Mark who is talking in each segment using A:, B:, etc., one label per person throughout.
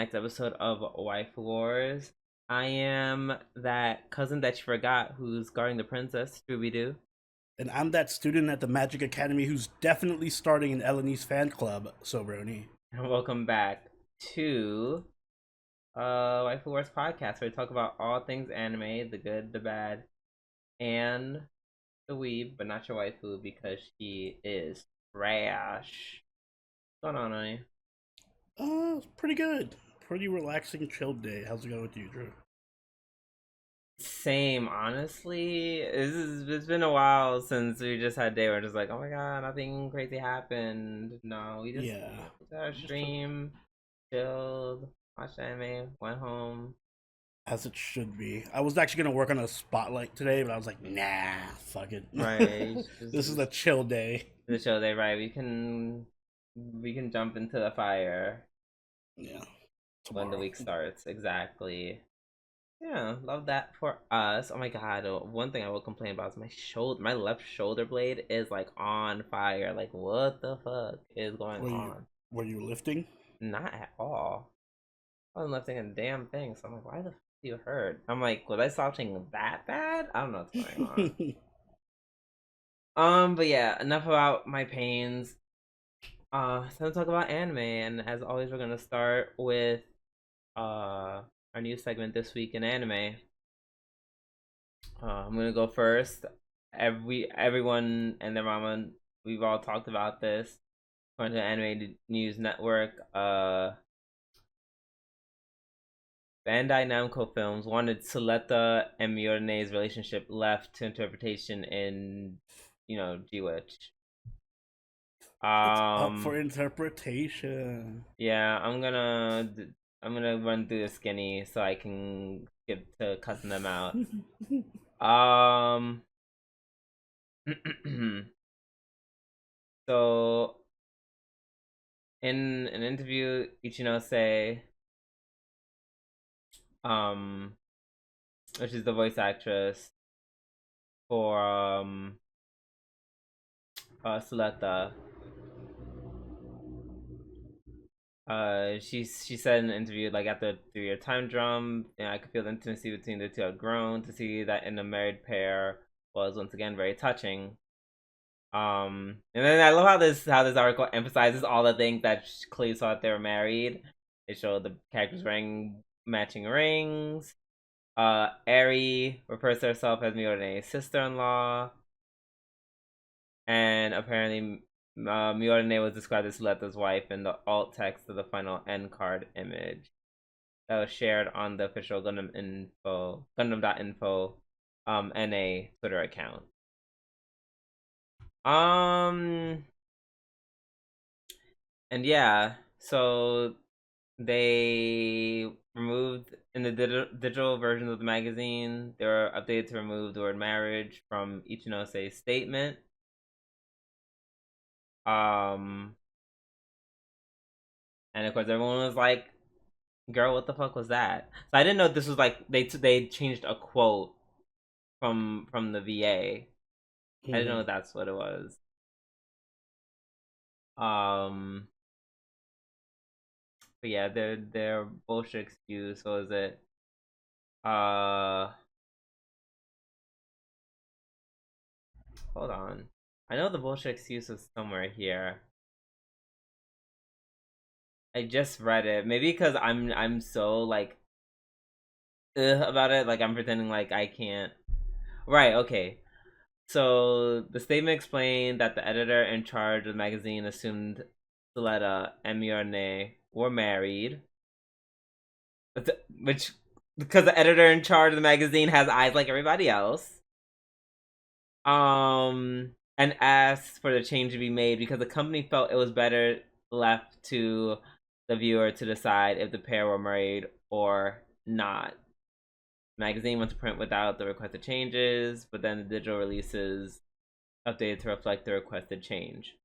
A: next episode of Waifu Wars. I am that cousin that you forgot who's guarding the princess, Scooby Doo.
B: And I'm that student at the Magic Academy who's definitely starting an Eleni's fan club, Sobroni.
A: And welcome back to Waifu Wars podcast, where we talk about all things anime, the good, the bad, and the weeb, but not your waifu because she is trash. What's going on, honey?
B: Pretty good. Pretty relaxing, chilled day. How's it going with you, Drew?
A: Same, honestly. It's been a while since we just had a day where just like, oh my god, nothing crazy happened. No, we just
B: Yeah.
A: did our stream, chilled, watched anime, went home.
B: As it should be. I was actually gonna work on a spotlight today, but I was like, nah, fuck it.
A: Right.
B: This is a chill day.
A: The show day, right? We can jump into the fire.
B: Yeah.
A: When the week starts, exactly. Yeah, love that for us. Oh my god, one thing I will complain about is my shoulder. My left shoulder blade is like on fire. Like, what the fuck is going on?
B: Were you lifting?
A: Not at all. I wasn't lifting a damn thing. So I'm like, why the fuck do you hurt? I'm like, was I slouching that bad? I don't know what's going on. But yeah, enough about my pains. So let's talk about anime, and as always, we're gonna start with our new segment this week in anime. I'm gonna go first. Everyone and their mama, we've all talked about this. According to Anime News Network, Bandai Namco Films wanted Suletta and Miyone's relationship left to interpretation in, G-Witch.
B: It's up for interpretation.
A: Yeah, I'm gonna run through the skinny so I can get to cussing them out. So in an interview, Ichinose, which is the voice actress for Suletta, she said in an interview, like, after a 3-year time drum, I could feel the intimacy between the two had grown. To see that in a married pair was once again very touching. And then I love how this article emphasizes all the things that clearly saw that they were married. It showed the characters wearing matching rings. Eri refers to herself as Miyone's sister-in-law, and apparently Miyone was described as Suletta's wife in the alt text of the final end card image that was shared on the official Gundam.info NA Twitter account. And yeah, so they removed in the digital version of the magazine. They were updated to remove the word marriage from Ichinose's statement. And of course, everyone was like, "Girl, what the fuck was that?" So I didn't know this was like they changed a quote from the VA. I didn't know that's what it was. But yeah, their bullshit excuse was it. Hold on. I know the bullshit excuse was somewhere here. I just read it. Maybe because I'm so like about it. Like, I'm pretending like I can't. Right. Okay. So the statement explained that the editor in charge of the magazine assumed Suletta and Miyone were married, which, because the editor in charge of the magazine has eyes like everybody else. And asked for the change to be made because the company felt it was better left to the viewer to decide if the pair were married or not. The magazine went to print without the requested changes, but then the digital releases updated to reflect the requested change.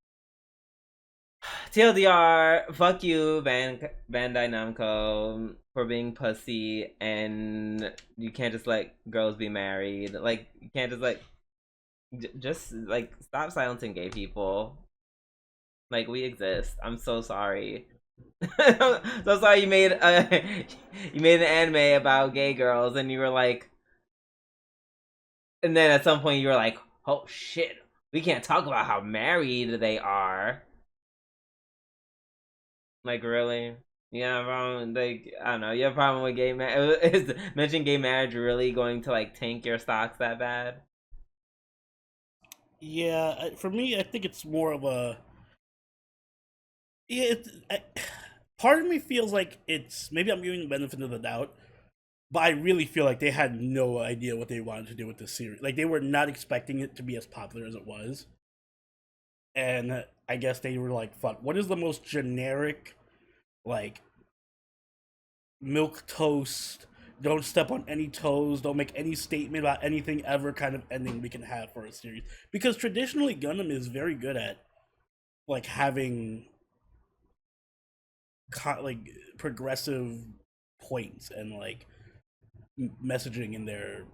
A: TLDR, fuck you, Bandai Namco, for being pussy, and you can't just let girls be married. Like, you can't just like just like stop silencing gay people. Like, we exist. I'm so sorry. That's why you made you made an anime about gay girls, and you were like, and then at some point you were like, oh shit, we can't talk about how married they are. Like, really? Yeah, problem. Like, I don't know. You have a problem with gay marriage? Is mentioning gay marriage really going to like tank your stocks that bad?
B: Yeah, for me, I think it's more of a yeah. Part of me feels like it's maybe I'm giving the benefit of the doubt, but I really feel like they had no idea what they wanted to do with this series. Like they were not expecting it to be as popular as it was, and I guess they were like, "Fuck, what is the most generic, like milk toast? Don't step on any toes. Don't make any statement about anything ever." Kind of ending we can have for a series because traditionally Gundam is very good at like having like progressive points and like messaging in their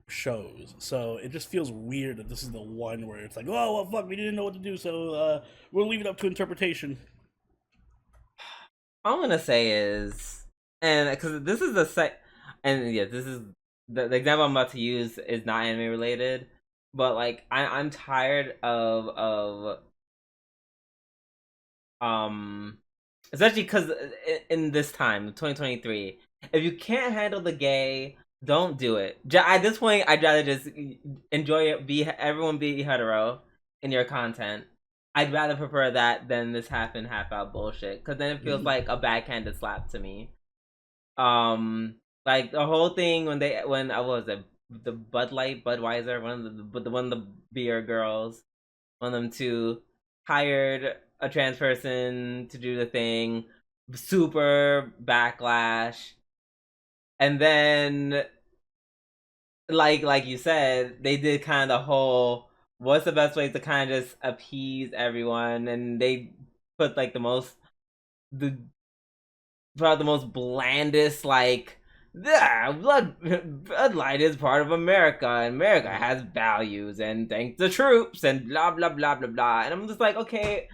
B: shows. So it just feels weird that this is the one where it's like, oh well, fuck, we didn't know what to do, so we'll leave it up to interpretation.
A: All I'm gonna say is, and because this is the and yeah, this is the example I'm about to use is not anime related, but like I'm tired of especially because in this time 2023, if you can't handle the gay, don't do it. At this point I'd rather just enjoy it, be everyone be hetero in your content. I'd rather prefer that than this half in half out bullshit, because then it feels like a backhanded slap to me. Like the whole thing when I was it the Bud Light Budweiser, one of the beer girls, one of them two hired a trans person to do the thing, super backlash, and then like you said, they did kind of the whole what's the best way to kind of just appease everyone, and they put like the probably the most blandest like yeah, Blood Light is part of America, and America has values, and thank the troops, and blah blah blah blah blah. And I'm just like, okay,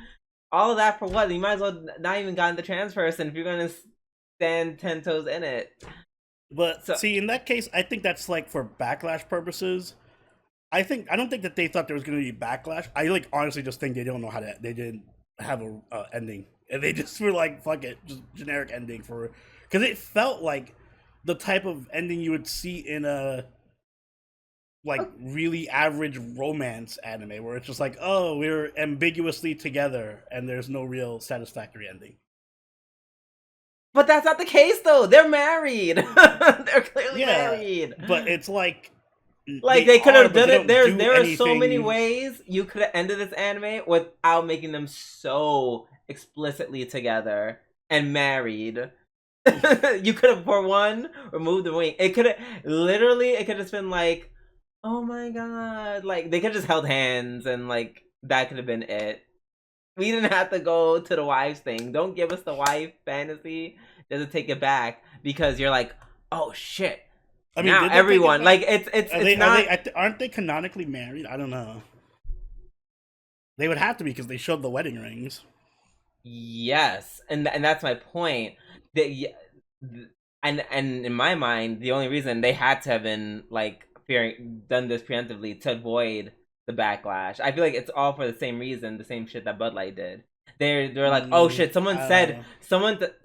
A: all of that for what? You might as well not even gotten the trans person if you're gonna stand 10 toes in it.
B: But
A: So,
B: see, in that case, I think that's like for backlash purposes. I don't think that they thought there was going to be backlash. I like honestly just think they don't know how to. They didn't have a ending, and they just were like, "Fuck it, just generic ending for." Because it felt like the type of ending you would see in a like really average romance anime, where it's just like, "Oh, we're ambiguously together, and there's no real satisfactory ending."
A: but that's not the case though. They're married. They're clearly
B: Yeah,
A: married.
B: but it's like
A: Like they could have
B: but
A: done
B: they
A: it.
B: don't do
A: There are so many
B: anything.
A: ways you could have ended this anime without making them so explicitly together and married. You could have, for one, removed the wing. It could have literally. It could have been like, oh my god, like they could have just held hands and like that could have been it. We didn't have to go to the wives thing. Don't give us the wife fantasy. Just take it back because you're like, oh shit.
B: I mean,
A: Now
B: did they take it
A: everyone
B: back?
A: like
B: Are
A: it's
B: they? Are
A: not.
B: they? Aren't they canonically married? I don't know. They would have to be because they showed the wedding rings.
A: Yes, and that's my point. That and in my mind, the only reason they had to have been like fearing done this preemptively to avoid the backlash. I feel like it's all for the same reason, the same shit that Bud Light did. They're like, oh shit,
B: I don't know.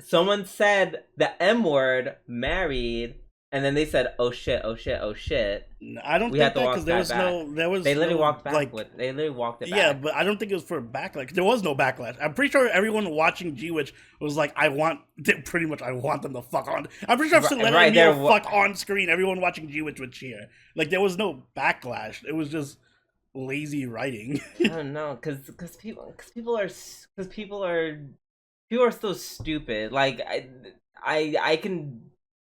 A: someone said the M word married, and then they said, oh shit, oh shit, oh shit.
B: I don't
A: We had
B: think
A: to
B: that because
A: walk that back. They literally walked back
B: like.
A: with. They literally walked it
B: Yeah,
A: back.
B: but I don't think it was for backlash. There was no backlash. I'm pretty sure everyone watching G Witch was like, I want them to fuck on. I'm pretty sure if Letter
A: Right
B: and
A: there.
B: Mio fuck on screen, everyone watching G Witch would cheer. Like there was no backlash. It was just lazy writing.
A: I don't know, people are so stupid. Like I can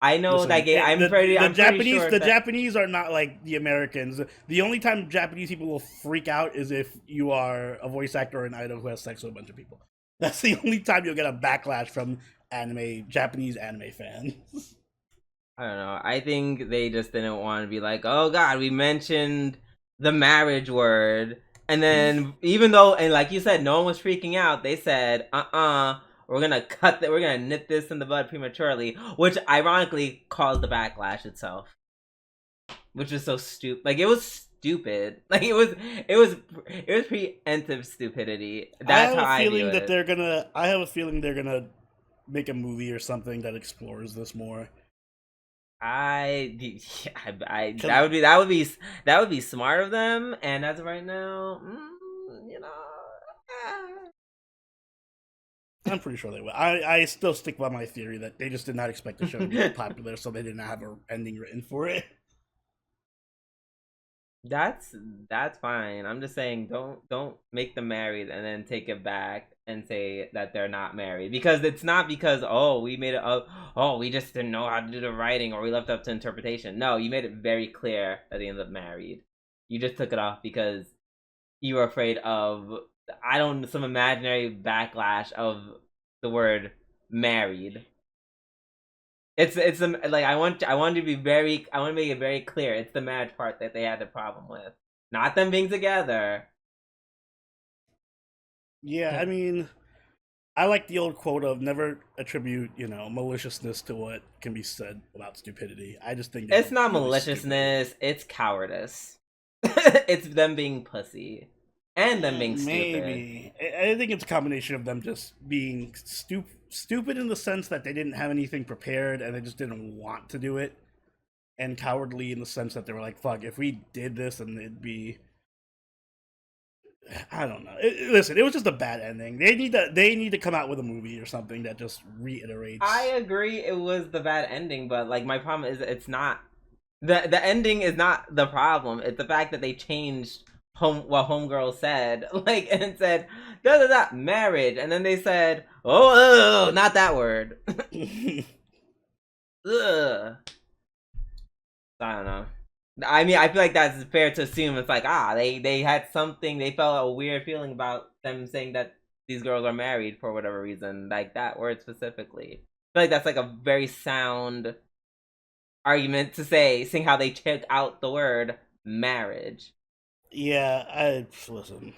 A: I know
B: Listen,
A: that game. I'm pretty sure
B: The
A: that
B: Japanese are not like the Americans. The only time Japanese people will freak out is if you are a voice actor or an idol who has sex with a bunch of people. That's the only time you'll get a backlash from Japanese anime fans.
A: I don't know. I think they just didn't want to be like, oh god, we mentioned the marriage word, and then even though and like you said, no one was freaking out. They said, we're gonna cut that, we're gonna nip this in the bud prematurely, which ironically caused the backlash itself, which is so stupid. Like, it was stupid. Like, it was preemptive stupidity. That's how I view it.
B: I have a feeling they're gonna make a movie or something that explores this more.
A: That would be smart of them. And as of right now, you know,
B: I'm pretty sure they will. I still stick by my theory that they just did not expect the show to be popular, so they didn't have an ending written for it.
A: that's fine. I'm just saying, don't make them married and then take it back and say that they're not married, because it's not because, oh, we made it up, oh, we just didn't know how to do the writing, or we left up to interpretation. No, you made it very clear that they ended up married. You just took it off because you were afraid of, some imaginary backlash of the word married. It's like, I want to make it very clear. It's the marriage part that they had the problem with, not them being together.
B: Yeah, I mean, I like the old quote of never attribute, maliciousness to what can be said about stupidity. I just think
A: It's not
B: really
A: maliciousness, it's cowardice. It's them being pussy and them being stupid.
B: Maybe. I think it's a combination of them just being stupid in the sense that they didn't have anything prepared and they just didn't want to do it, and cowardly in the sense that they were like, fuck, if we did this, and it'd be, I don't know. Listen, it was just a bad ending. They need to come out with a movie or something that just reiterates.
A: I agree, it was the bad ending, but like, my problem is, it's not the ending is not the problem. It's the fact that they changed what Homegirl said, like, and said da da da marriage, and then they said, oh, not that word. Ugh. I don't know. I mean, I feel like that's fair to assume. It's like, they had something, they felt a weird feeling about them saying that these girls are married for whatever reason, like that word specifically. I feel like that's like a very sound argument to say, seeing how they took out the word marriage.
B: Yeah, listen.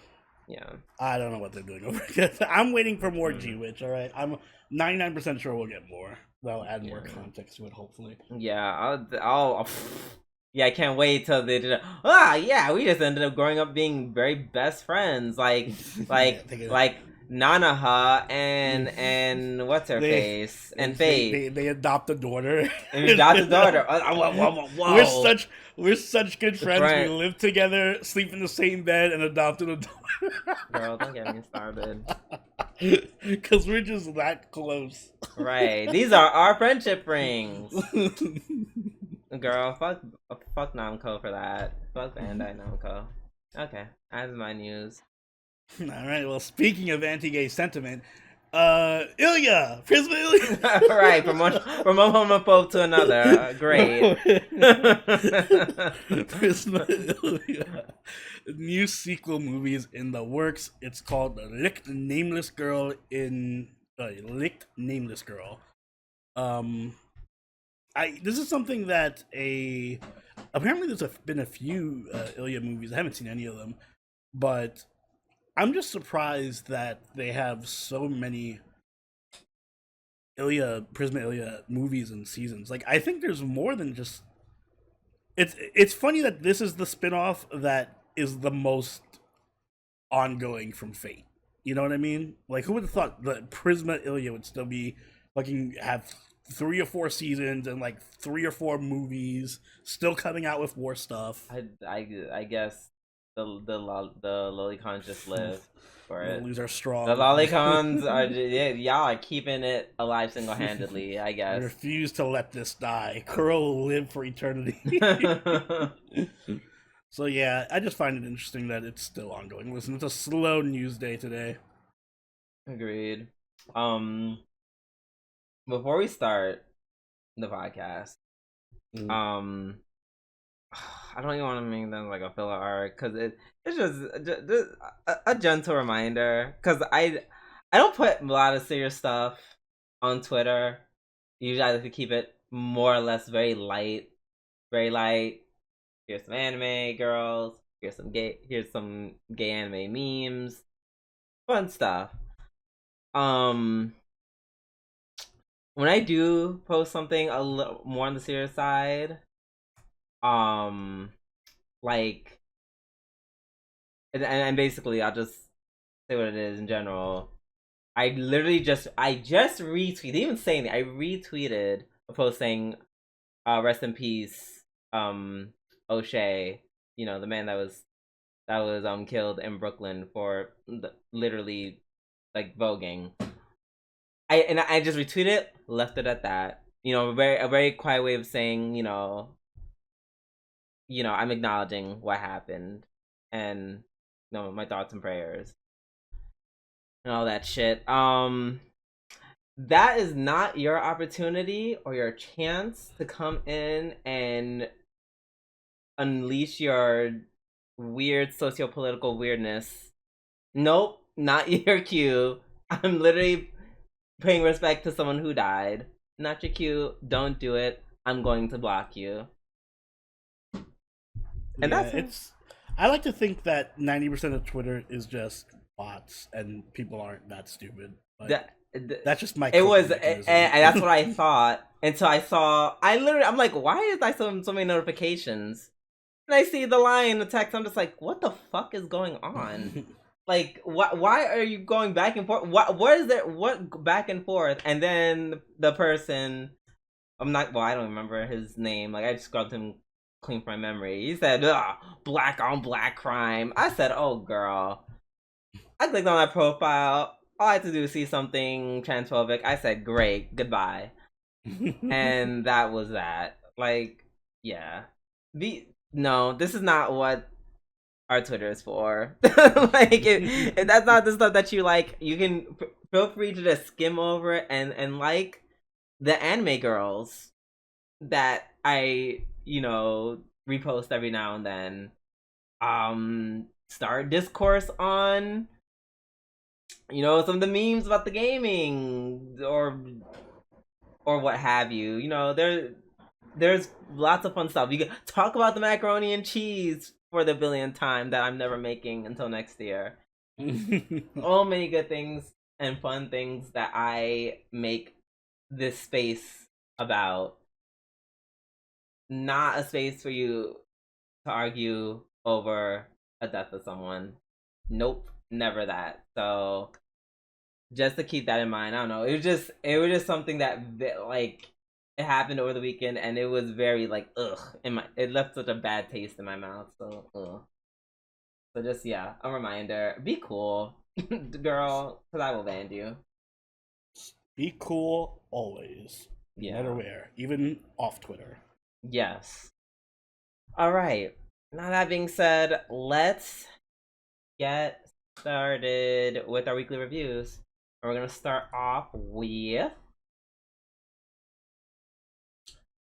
A: Yeah,
B: I don't know what they're doing over here. I'm waiting for more G-Witch, all right? I'm 99% sure we'll get more. They'll add more context to it, hopefully.
A: Yeah, yeah, I can't wait till they did. Yeah, we just ended up growing up being very best friends, like Nanaha and what's her face and Faith.
B: They adopt a daughter.
A: And adopt a daughter. Whoa.
B: We're such good friends. We live together, sleep in the same bed, and adopted a daughter.
A: Girl, don't get me started.
B: Because we're just that close.
A: Right. These are our friendship rings. Girl, fuck Namco for that. Fuck Bandai Namco. Okay, that's my news.
B: All right. Well, speaking of anti-gay sentiment, Ilya, Prisma Ilya.
A: Right, from one homophobe to another. Great.
B: Prisma Ilya. New sequel movie is in the works. It's called Licked Nameless Girl. Licked Nameless Girl. This is something that apparently there's been a few Ilya movies. I haven't seen any of them, but I'm just surprised that they have so many Prisma Ilya movies and seasons. Like, I think there's more than just. It's funny that this is the spinoff that is the most ongoing from Fate. You know what I mean? Like, who would have thought that Prisma Ilya would still be have 3 or 4 seasons and like 3 or 4 movies still coming out with more stuff?
A: I guess the lolicons just live for it.
B: Lollies are strong.
A: The lolicons are y'all are keeping it alive single-handedly, I guess.
B: I refuse to let this die. Kuro will live for eternity. So yeah, I just find it interesting that it's still ongoing. Listen, it's a slow news day today.
A: Agreed. Before we start the podcast, I don't even want to make them like a filler arc, because it's just a gentle reminder, because I don't put a lot of serious stuff on Twitter. Usually I like to keep it more or less very light. Here's some anime girls, here's some gay anime memes, fun stuff. when I do post something a little more on the serious side, um, like, and basically I'll just say what it is in general. I just retweeted, even saying that I retweeted a post saying, rest in peace, O'Shea, you know, the man that was killed in Brooklyn for literally like voguing. I just retweeted it, left it at that. You know, a very quiet way of saying, I'm acknowledging what happened, and my thoughts and prayers and all that shit. That is not your opportunity or your chance to come in and unleash your weird socio-political weirdness. Nope, not your cue. I'm literally paying respect to someone who died. Not your cue. Don't do it. I'm going to block you. And
B: Yeah,
A: that's it.
B: I like to think that 90% of Twitter is just bots and people aren't that stupid. But that's just my
A: it
B: coping
A: was,
B: mechanism.
A: and that's what I thought until I saw. I'm like, why is I so many notifications? And I see the line in the text. I'm just like, what the fuck is going on? Like, why are you going back and forth? What is there? What back and forth? And then the person, I'm not. Well, I don't remember his name. Like, I just scrubbed him clean from my memory. He said, black on black crime. I said, oh girl. I clicked on that profile. All I had to do was see something transphobic. I said, great, goodbye. And that was that. Like, yeah. No, this is not what our Twitter is for. Like, if that's not the stuff that you like, you can feel free to just skim over it and like the anime girls that I, repost every now and then. Start discourse on, some of the memes about the gaming or what have you. There's lots of fun stuff. You can talk about the macaroni and cheese for the billionth time that I'm never making until next year. So many good things and fun things that I make this space about. Not a space for you to argue over a death of someone. Nope, never that. So just to keep that in mind, I don't know. It was just something that like it happened over the weekend, and it was very like ugh. It left such a bad taste in my mouth. So ugh. So just yeah, a reminder: be cool, girl, because I will ban you.
B: Be cool always, no matter
A: Yeah.
B: where, even off Twitter.
A: Yes. All right. Now that being said, let's get started with our weekly reviews. We're gonna start off with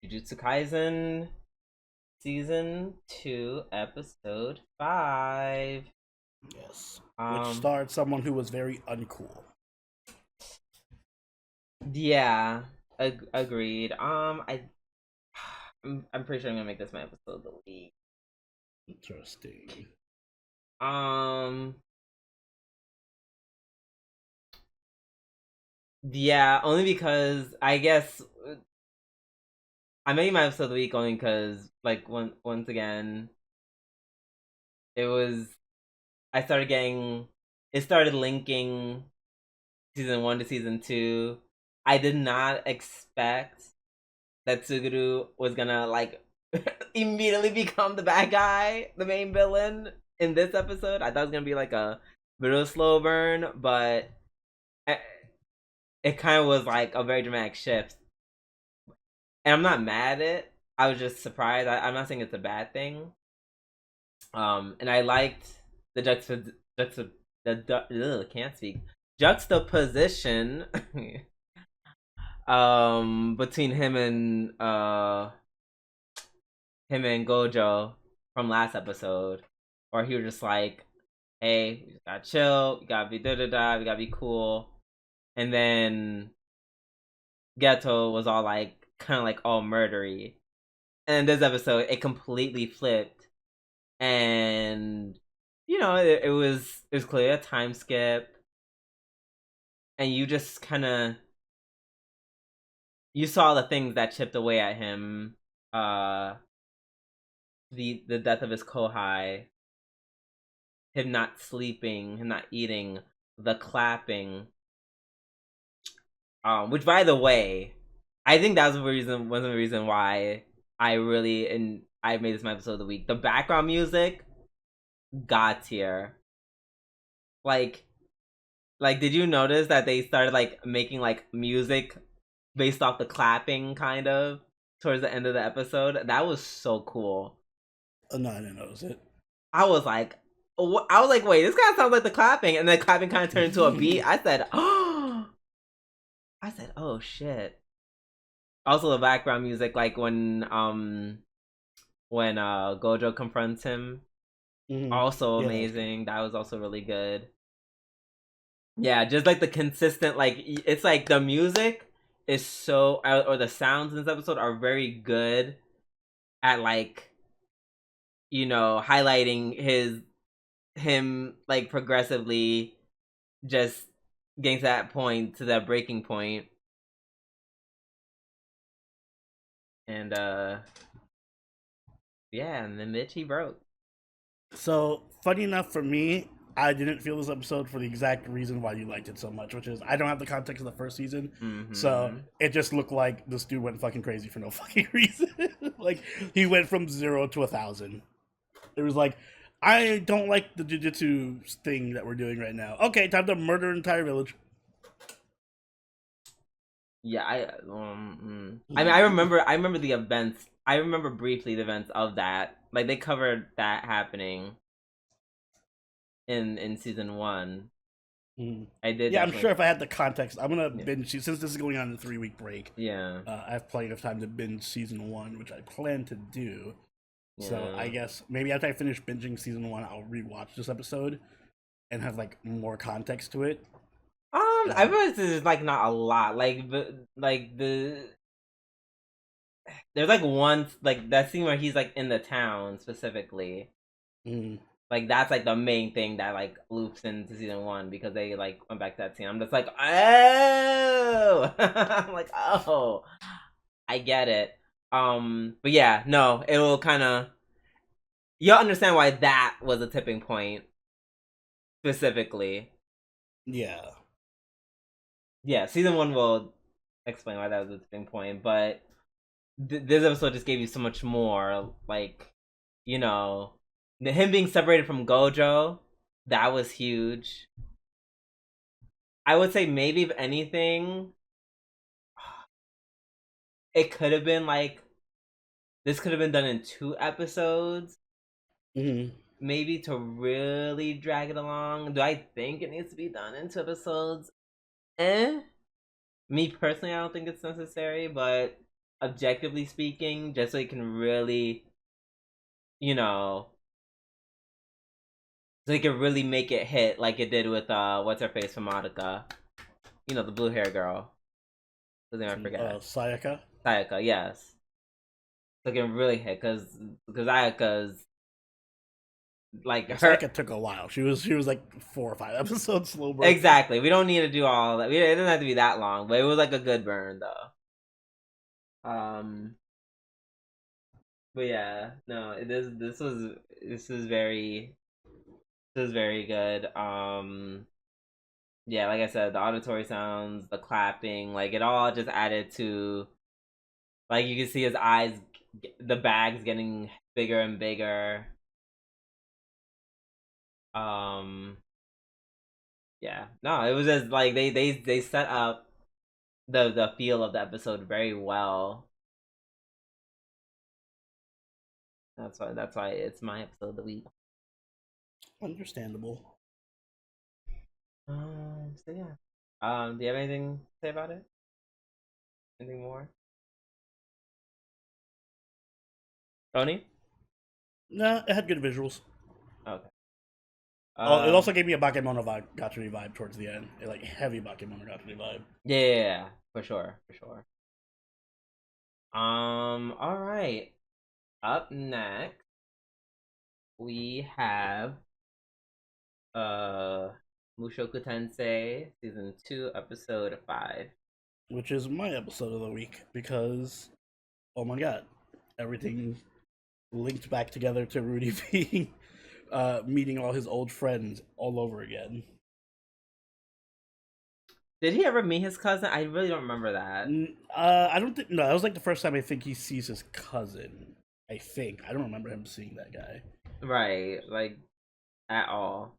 A: Jujutsu Kaisen Season 2, Episode 5.
B: Yes, which starred someone who was very uncool.
A: Yeah, agreed. I'm pretty sure I'm gonna make this my episode of the week.
B: Interesting.
A: Yeah, only because I guess I made my episode of the week only because, like, once again, it was I started getting it started linking season 1 to season 2. I did not expect that Suguru was gonna like immediately become the bad guy, the main villain in this episode. I thought it was gonna be like a bit of a slow burn, but it kind of was like a very dramatic shift. And I'm not mad at it. I was just surprised. I'm not saying it's a bad thing. And I liked the can't speak juxtaposition between him and Gojo from last episode, where he was just like, "Hey, we just gotta chill. We gotta be da da da. We gotta be cool." And then Geto was all like, kind of like all murdery. And in this episode, it completely flipped, and it was clear a time skip, and you just kind of you saw the things that chipped away at him. The death of his kohai, him not sleeping, him not eating, the clapping. Which, by the way, I think that was one of the reason why I made this my episode of the week. The background music, god tier. Like, did you notice that they started like making like music based off the clapping kind of towards the end of the episode? That was so cool.
B: No, I didn't notice it.
A: I was like, wait, this kind of sounds like the clapping, and then clapping kind of turned into a beat. I said, oh, shit. Also, the background music, like when Gojo confronts him, also amazing. That was also really good. Yeah, just like the consistent, like it's like the music is so, or the sounds in this episode are very good at like, highlighting him like progressively just getting to that point, to that breaking point. And yeah, and then Mitch, he broke.
B: So, funny enough for me, I didn't feel this episode for the exact reason why you liked it so much, which is I don't have the context of the first season, so it just looked like this dude went fucking crazy for no fucking reason. Like, he went from 0 to 1,000. It was like, I don't like the jujutsu thing that we're doing right now. Okay, time to murder an entire village.
A: Yeah, I mean, I remember the events. I remember briefly the events of that. Like they covered that happening in season 1. I did.
B: Yeah, I'm sure if I had the context, I'm gonna binge since this is going on a 3-week break.
A: Yeah,
B: I have plenty of time to binge season 1, which I plan to do. Yeah. So I guess maybe after I finish binging season 1, I'll rewatch this episode and have like more context to it.
A: I realized there's like not a lot. Like there's like one like that scene where he's like in the town specifically. Like that's like the main thing that like loops into season 1 because they like went back to that scene. I'm just like, oh, I'm like, oh, I get it. But yeah, no, it will kind of, you'll understand why that was a tipping point specifically.
B: Yeah.
A: Yeah, season 1 will explain why that was a tipping point, but this episode just gave you so much more. Like, him being separated from Gojo, that was huge. I would say maybe if anything, it could have been like, this could have been done in 2 episodes. Maybe to really drag it along. Do I think it needs to be done in 2 episodes? Me personally, I don't think it's necessary, but objectively speaking, just so you can really, so you can really make it hit like it did with what's her face from Madoka, the blue hair girl. Whose name I forget.
B: Sayaka.
A: Sayaka, yes. So it can really hit because Ayaka's like her.
B: Sayaka took a while. She was like 4 or 5 episodes slow burn.
A: Exactly. We don't need to do all that. It doesn't have to be that long, but it was like a good burn though. But yeah, no, it is. This is very good. Yeah, like I said, the auditory sounds, the clapping, like it all just added to, like you can see his eyes, the bags getting bigger and bigger. Yeah, no, it was just like they set up the feel of the episode very well. That's why it's my episode of the week.
B: Understandable.
A: So yeah. Do you have anything to say about it? Anything more? Tony?
B: Nah, it had good visuals.
A: Okay.
B: It also gave me a Bakemonogatari vibe towards the end. Like heavy Bakemonogatari vibe.
A: Yeah, for sure. All right. Up next, we have Mushoku Tensei season 2 episode 5.
B: which is my episode of the week because, oh my god, everything linked back together to Rudy being meeting all his old friends all over again.
A: Did he ever meet his cousin? I really don't remember that.
B: I don't think, no. That was like the first time I think he sees his cousin. I think I don't remember him seeing that guy.
A: Right, like at all.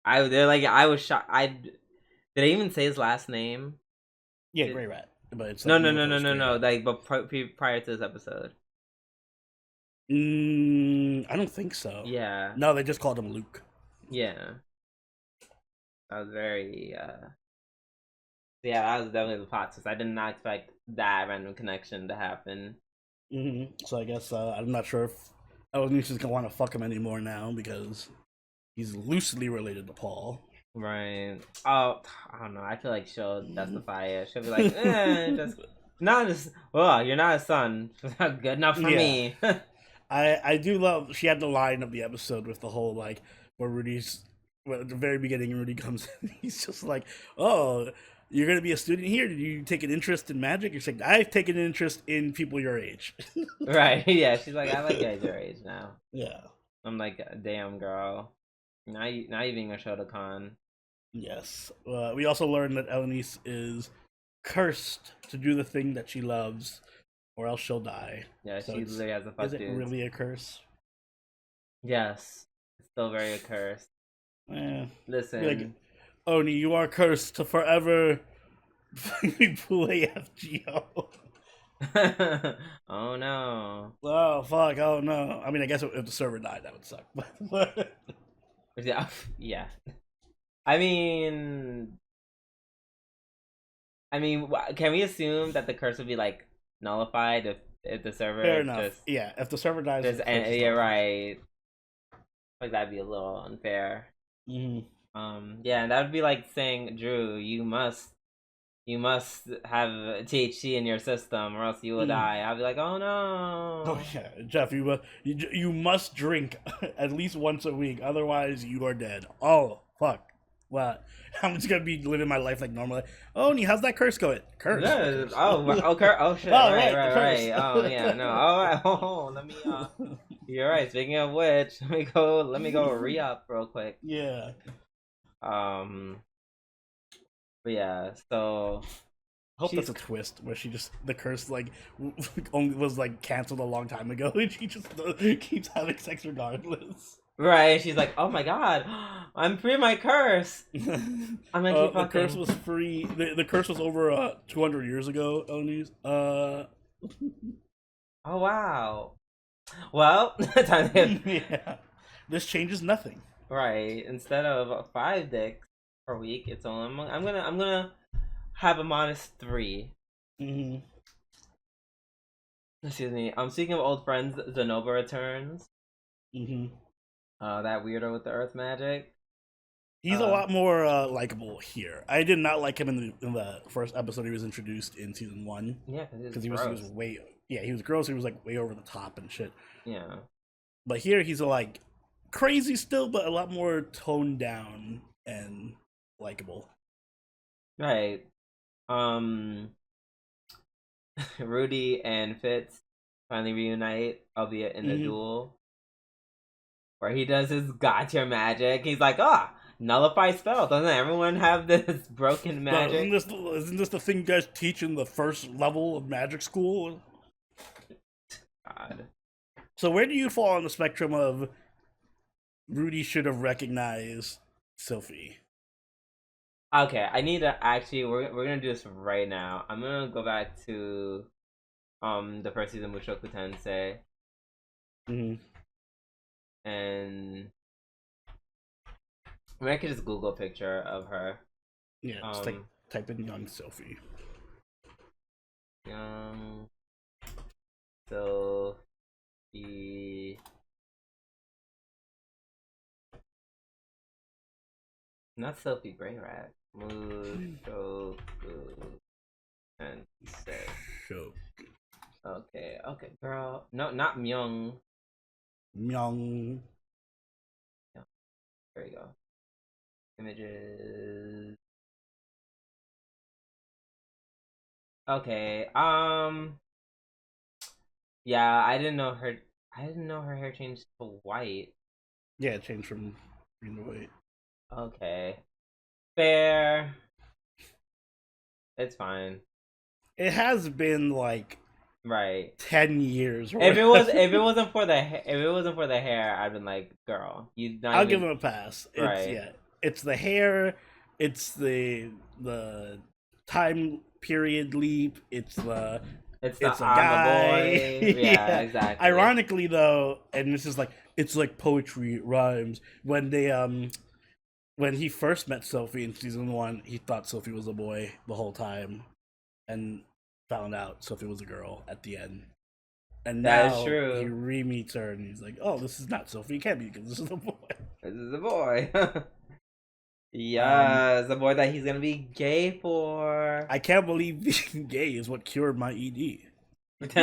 A: I was shocked. Did I even say his last name?
B: Yeah, Gray Rat, but it's
A: No,
B: like
A: no, no, no,
B: Milito's
A: no,
B: Gray
A: no.
B: Rat.
A: Like, but prior to this episode.
B: I don't think so.
A: Yeah,
B: No, they just called him Luke.
A: yeah. That was very. Yeah, that was definitely the plot twist. I did not expect that random connection to happen.
B: So I guess I'm not sure if Elenice is gonna want to fuck him anymore now because he's loosely related to Paul.
A: Right. Oh, I don't know. I feel like she'll justify it. She'll be like, just not just. Well, you're not a son. Good enough for me.
B: I do love. She had the line of the episode with the whole like where Rudy's. Well, at the very beginning, Rudy comes in. He's just like, "Oh, you're gonna be a student here. Did you take an interest in magic?" You're saying, "I've taken an interest in people your age."
A: Right. Yeah. She's like, I like guys your age now.
B: Yeah.
A: I'm like, damn girl. Now you being a Shotokan.
B: Yes. We also learned that Elenice is cursed to do the thing that she loves, or else she'll die.
A: Yeah,
B: So
A: she literally has a fuck
B: is it
A: dudes.
B: really a curse?
A: Yes. It's still very accursed. Listen.
B: Like, Oni, you are cursed to forever play FGO.
A: Oh no.
B: Oh fuck! Oh no! I mean, I guess if the server died, that would suck. But
A: Yeah. Yeah. I mean, can we assume that the curse would be like nullified if the server
B: fair enough.
A: just
B: Yeah, if the server dies,
A: just
B: the curse is
A: yeah,
B: nullified.
A: right. Like that'd be a little unfair. Yeah, and that would be like saying, Drew, you must have THC in your system or else you will die. I'll be like, oh no.
B: Oh yeah, Jeff, you must drink at least once a week, otherwise you are dead. Oh fuck! What? I'm just gonna be living my life like normal. Oh, and how's that curse going? Curse.
A: Yeah.
B: Curse.
A: Oh shit.
B: Oh,
A: Right.
B: curse.
A: Oh yeah, no. All right. Let me you're right. Speaking of which, let me go re-up real quick.
B: Yeah.
A: But yeah, so
B: I hope that's a twist where she just the curse like only was like canceled a long time ago and she just keeps having sex regardless.
A: right, she's like, oh my god, I'm free of my curse. I'm gonna keep
B: the
A: fucking.
B: curse was free. The curse was over 200 years ago. Elenice.
A: Oh wow. Well, time to
B: yeah. This changes nothing.
A: right. Instead of 5 dicks per week, it's only I'm gonna have a modest 3. Excuse me. Speaking of old friends, Zenova returns. That weirdo with the earth magic.
B: He's a lot more likable here. I did not like him in the first episode he was introduced in season 1.
A: Yeah,
B: because he was way he was gross. He was like way over the top and shit.
A: Yeah.
B: But here he's like crazy still, but a lot more toned down and likable.
A: Right. Rudy and Fitz finally reunite, albeit in a duel, where he does his gotcha magic. He's like, nullify spell. Doesn't everyone have this broken magic?
B: Isn't this the thing you guys teach in the first level of magic school?
A: God.
B: So where do you fall on the spectrum of Rudy should have recognized Sophie?
A: Okay, I need to actually. We're gonna do this right now. I'm gonna go back to the first season of Mushoku Tensei. And I could just Google a picture of her.
B: Yeah, just type in young Sophie.
A: Young Sophie. Not Sophie Grey Rat. Mushoku Tensei. Okay, girl. No, not Myung.
B: Myung.
A: Yeah. There you go. Images. Okay. Yeah, I didn't know her. I didn't know her hair changed to white.
B: Yeah, it changed from green to white.
A: Okay. Fair. It's fine.
B: It has been like
A: Right.
B: 10 years.
A: If it was, if it wasn't for if it wasn't for the hair, I'd been like, girl, you not
B: I'll give
A: even
B: him a pass. It's
A: right.
B: yeah, it's the hair, it's the time period leap,
A: It's the
B: it's a
A: I'm a
B: guy.
A: boy. Yeah,
B: Yeah.
A: exactly.
B: Ironically though, and this is like it's like poetry, it rhymes. When he first met Sophie in season 1, he thought Sophie was a boy the whole time, and found out Sophie was a girl at the end. And
A: That is
B: now he
A: true.
B: re-meets her, and he's like, "Oh, this is not Sophie. It can't be because this is a boy."
A: This is a boy.
B: Um,
A: Yes, the boy that he's gonna be gay for.
B: I can't believe being gay is what cured my ED.
A: Listen,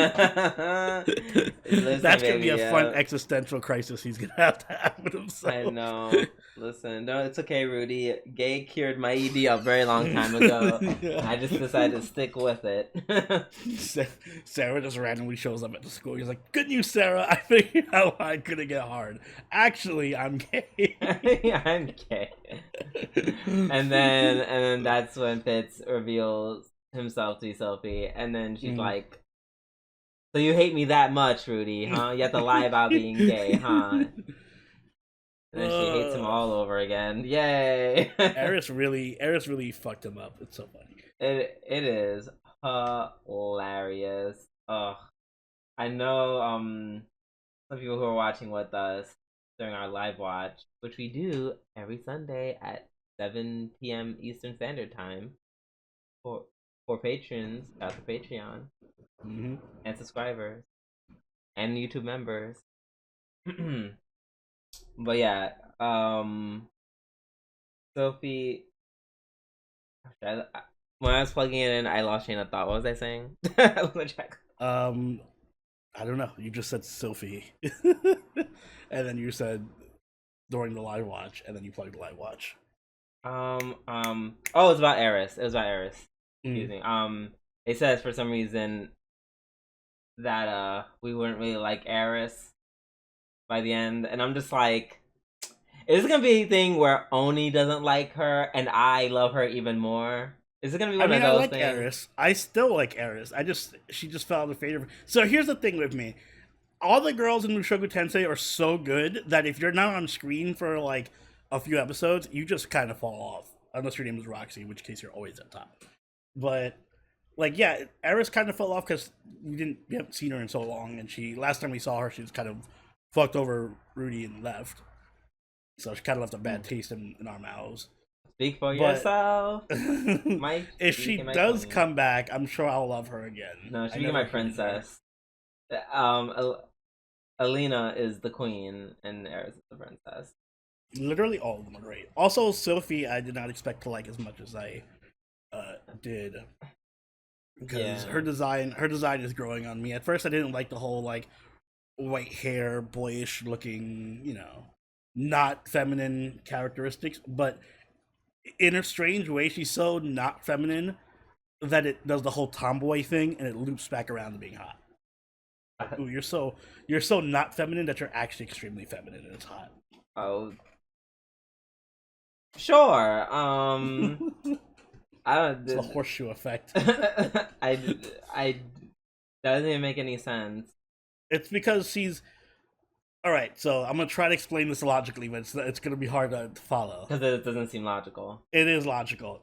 B: That's gonna be a
A: baby.
B: fun existential crisis he's gonna have with
A: I
B: himself.
A: know. Listen, no, it's okay, Rudy. Gay cured my ED a very long time ago. I just decided to stick with it.
B: Sarah just randomly shows up at the school. He's like, "Good news, Sarah. I figured out why I couldn't get hard. Actually, I'm gay."
A: I'm gay. And then that's when Fitz reveals himself to be Sophie, and then she's like, "So you hate me that much, Rudy, huh? You have to lie about being gay, huh?" And then she hates him all over again. Yay!
B: Eris really fucked him up. It's so funny.
A: It is hilarious. Ugh. I know some people who are watching with us during our live watch, which we do every Sunday at 7 p.m. Eastern Standard Time for patrons, got the Patreon, and subscribers and YouTube members. But yeah, Sophie. When I was plugging it in, I lost train of thought. What was I saying? Let me check.
B: I don't know. You just said Sophie, and then you said during the live watch, and then you plugged the live watch.
A: Oh, it's about Eris. It was about Eris. Excuse
B: Mm.
A: me. It says for some reason that we wouldn't really like Eris by the end, and I'm just like, is it gonna be a thing where Oni doesn't like her and I love her even more? Is it gonna be
B: I
A: one of
B: mean, I
A: those
B: like
A: things?
B: Eris. I still like Eris. She just fell out of favor. So here's the thing with me: all the girls in Mushoku Tensei are so good that if you're not on screen for like a few episodes, you just kind of fall off. Unless your name is Roxy, in which case you're always at top. But like, yeah, Eris kind of fell off because we haven't seen her in so long, and she last time we saw her, she was kind of fucked over Rudy and left. So she kind of left a bad taste in our mouths.
A: Speak for
B: But
A: yourself.
B: if she does come back, I'm sure I'll love her again.
A: No, she'll be my princess. Elina is the queen, and Eris is the princess.
B: Literally all of them are great. Also, Sophie, I did not expect to like as much as I did, because her design is growing on me. At first, I didn't like the whole like white hair, boyish looking, not feminine characteristics, but in a strange way, she's so not feminine that it does the whole tomboy thing and it loops back around to being hot. Ooh, you're so not feminine that you're actually extremely feminine and it's hot.
A: Oh, sure. I don't.
B: It's the horseshoe effect.
A: I doesn't even make any sense.
B: It's because she's. All right, so I'm gonna try to explain this logically, but it's gonna be hard to follow
A: because it doesn't seem logical.
B: It is logical.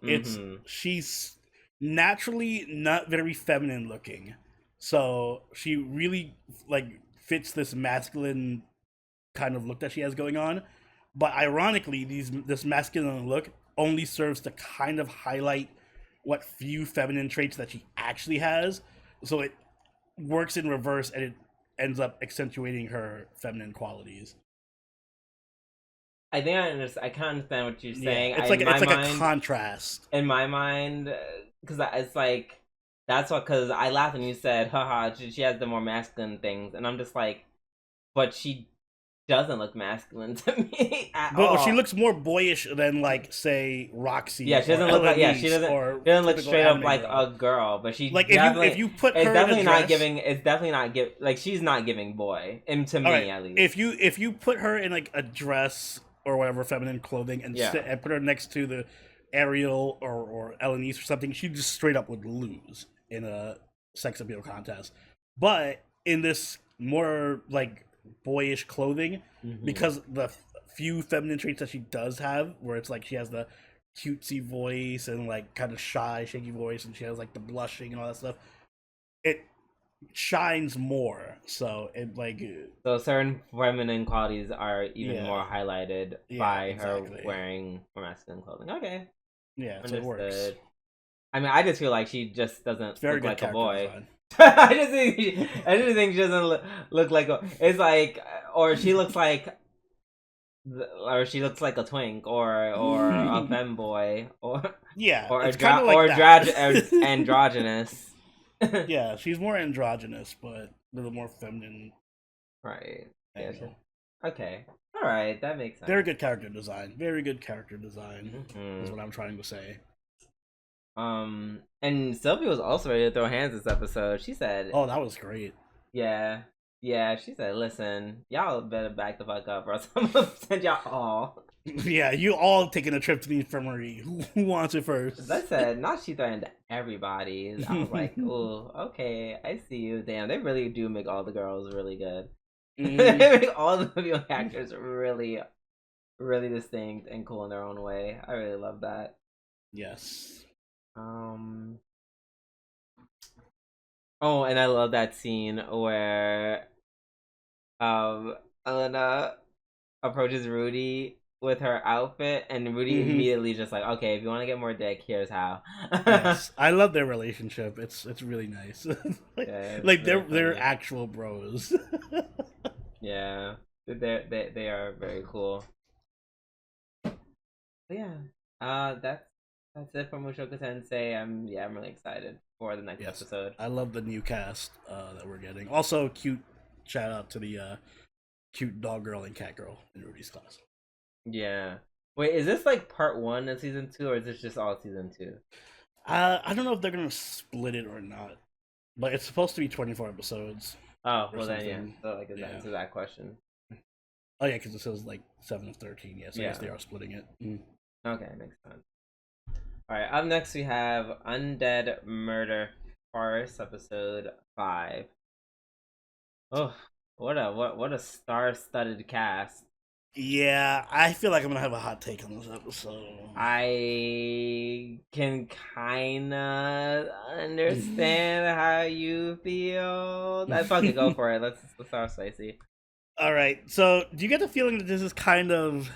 B: She's naturally not very feminine looking, so she really like fits this masculine kind of look that she has going on. But ironically, this masculine look only serves to kind of highlight what few feminine traits that she actually has. So it works in reverse, and it ends up accentuating her feminine qualities.
A: I think I can't understand what you're saying.
B: Yeah, it's like a contrast
A: in my mind, because it's like that's what. Because I laughed when you said, "Haha, she has the more masculine things," and I'm just like, but she doesn't look masculine to me at
B: But
A: all.
B: she looks more boyish than like say Roxy.
A: Yeah, she doesn't look like she doesn't look straight up like a girl, but she
B: like
A: definitely
B: if you put her
A: it's definitely
B: in a dress,
A: not giving. It's definitely not give like she's not giving boy, and to me at least.
B: If you put her in like a dress or whatever feminine clothing and and put her next to the Ariel or Elina or something, she just straight up would lose in a sex appeal contest. But in this more like boyish clothing, because the few feminine traits that she does have, where it's like she has the cutesy voice and like kind of shy, shaky voice, and she has like the blushing and all that stuff, it shines more. So it like
A: so certain feminine qualities are even more highlighted by her wearing more masculine clothing. Okay.
B: Yeah, so it works.
A: I mean, I just feel like she just doesn't look like a boy.
B: I
A: just think she doesn't look like a. It's like, or she looks like a twink, or a femboy, or androgynous.
B: Yeah, she's more androgynous, but a little more feminine.
A: Right. Yeah. Okay. All right, that makes sense.
B: Very good character design. Very good character design. Is what I'm trying to say.
A: And Sylvie was also ready to throw hands this episode. She said,
B: "Oh, that was great."
A: Yeah. She said, "Listen, y'all better back the fuck up, or else I'm gonna send y'all all."
B: Yeah, you all taking a trip to the infirmary. Who wants it first?
A: That said, not she threatened everybody. I was like, "Oh, okay, I see you." Damn, they really do make all the girls really good. They make all the female actors really, really distinct and cool in their own way. I really love that.
B: Yes.
A: Oh, and I love that scene where Elina approaches Rudy with her outfit, and Rudy immediately just like, okay, if you want to get more dick, here's how.
B: Yes, I love their relationship. It's really nice. like they're actual bros.
A: Yeah, they are very cool. But yeah, that's it for Mushoku Tensei. I'm really excited for the next episode.
B: I love the new cast that we're getting. Also, cute shout out to the cute dog girl and cat girl in Rudy's class.
A: Yeah. Wait, is this like part 1 of season 2, or is this just all season 2?
B: I don't know if they're gonna split it or not, but it's supposed to be 24 episodes.
A: Oh, well then, yeah. So like, answer that question.
B: Oh yeah, because it says like 7 of 13. Yes, I guess they are splitting it.
A: Okay, makes sense. All right, up next we have Undead Murder Farce, episode 5. Oh, what a star-studded cast.
B: Yeah, I feel like I'm gonna have a hot take on this episode.
A: I can kinda understand how you feel. Let's fucking go for it. Let's start spicy.
B: All right, so do you get the feeling that this is kind of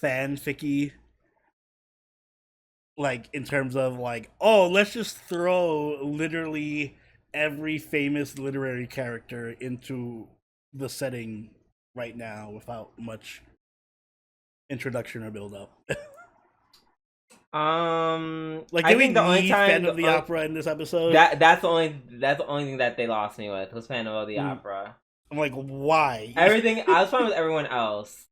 B: fanficky? Like, in terms of like, oh, let's just throw literally every famous literary character into the setting right now without much introduction or build up. Like,
A: I think the only time
B: Phantom of the Opera in this episode.
A: That's the only thing that they lost me with was Phantom of the Opera.
B: I'm like, why?
A: Everything I was fine with everyone else.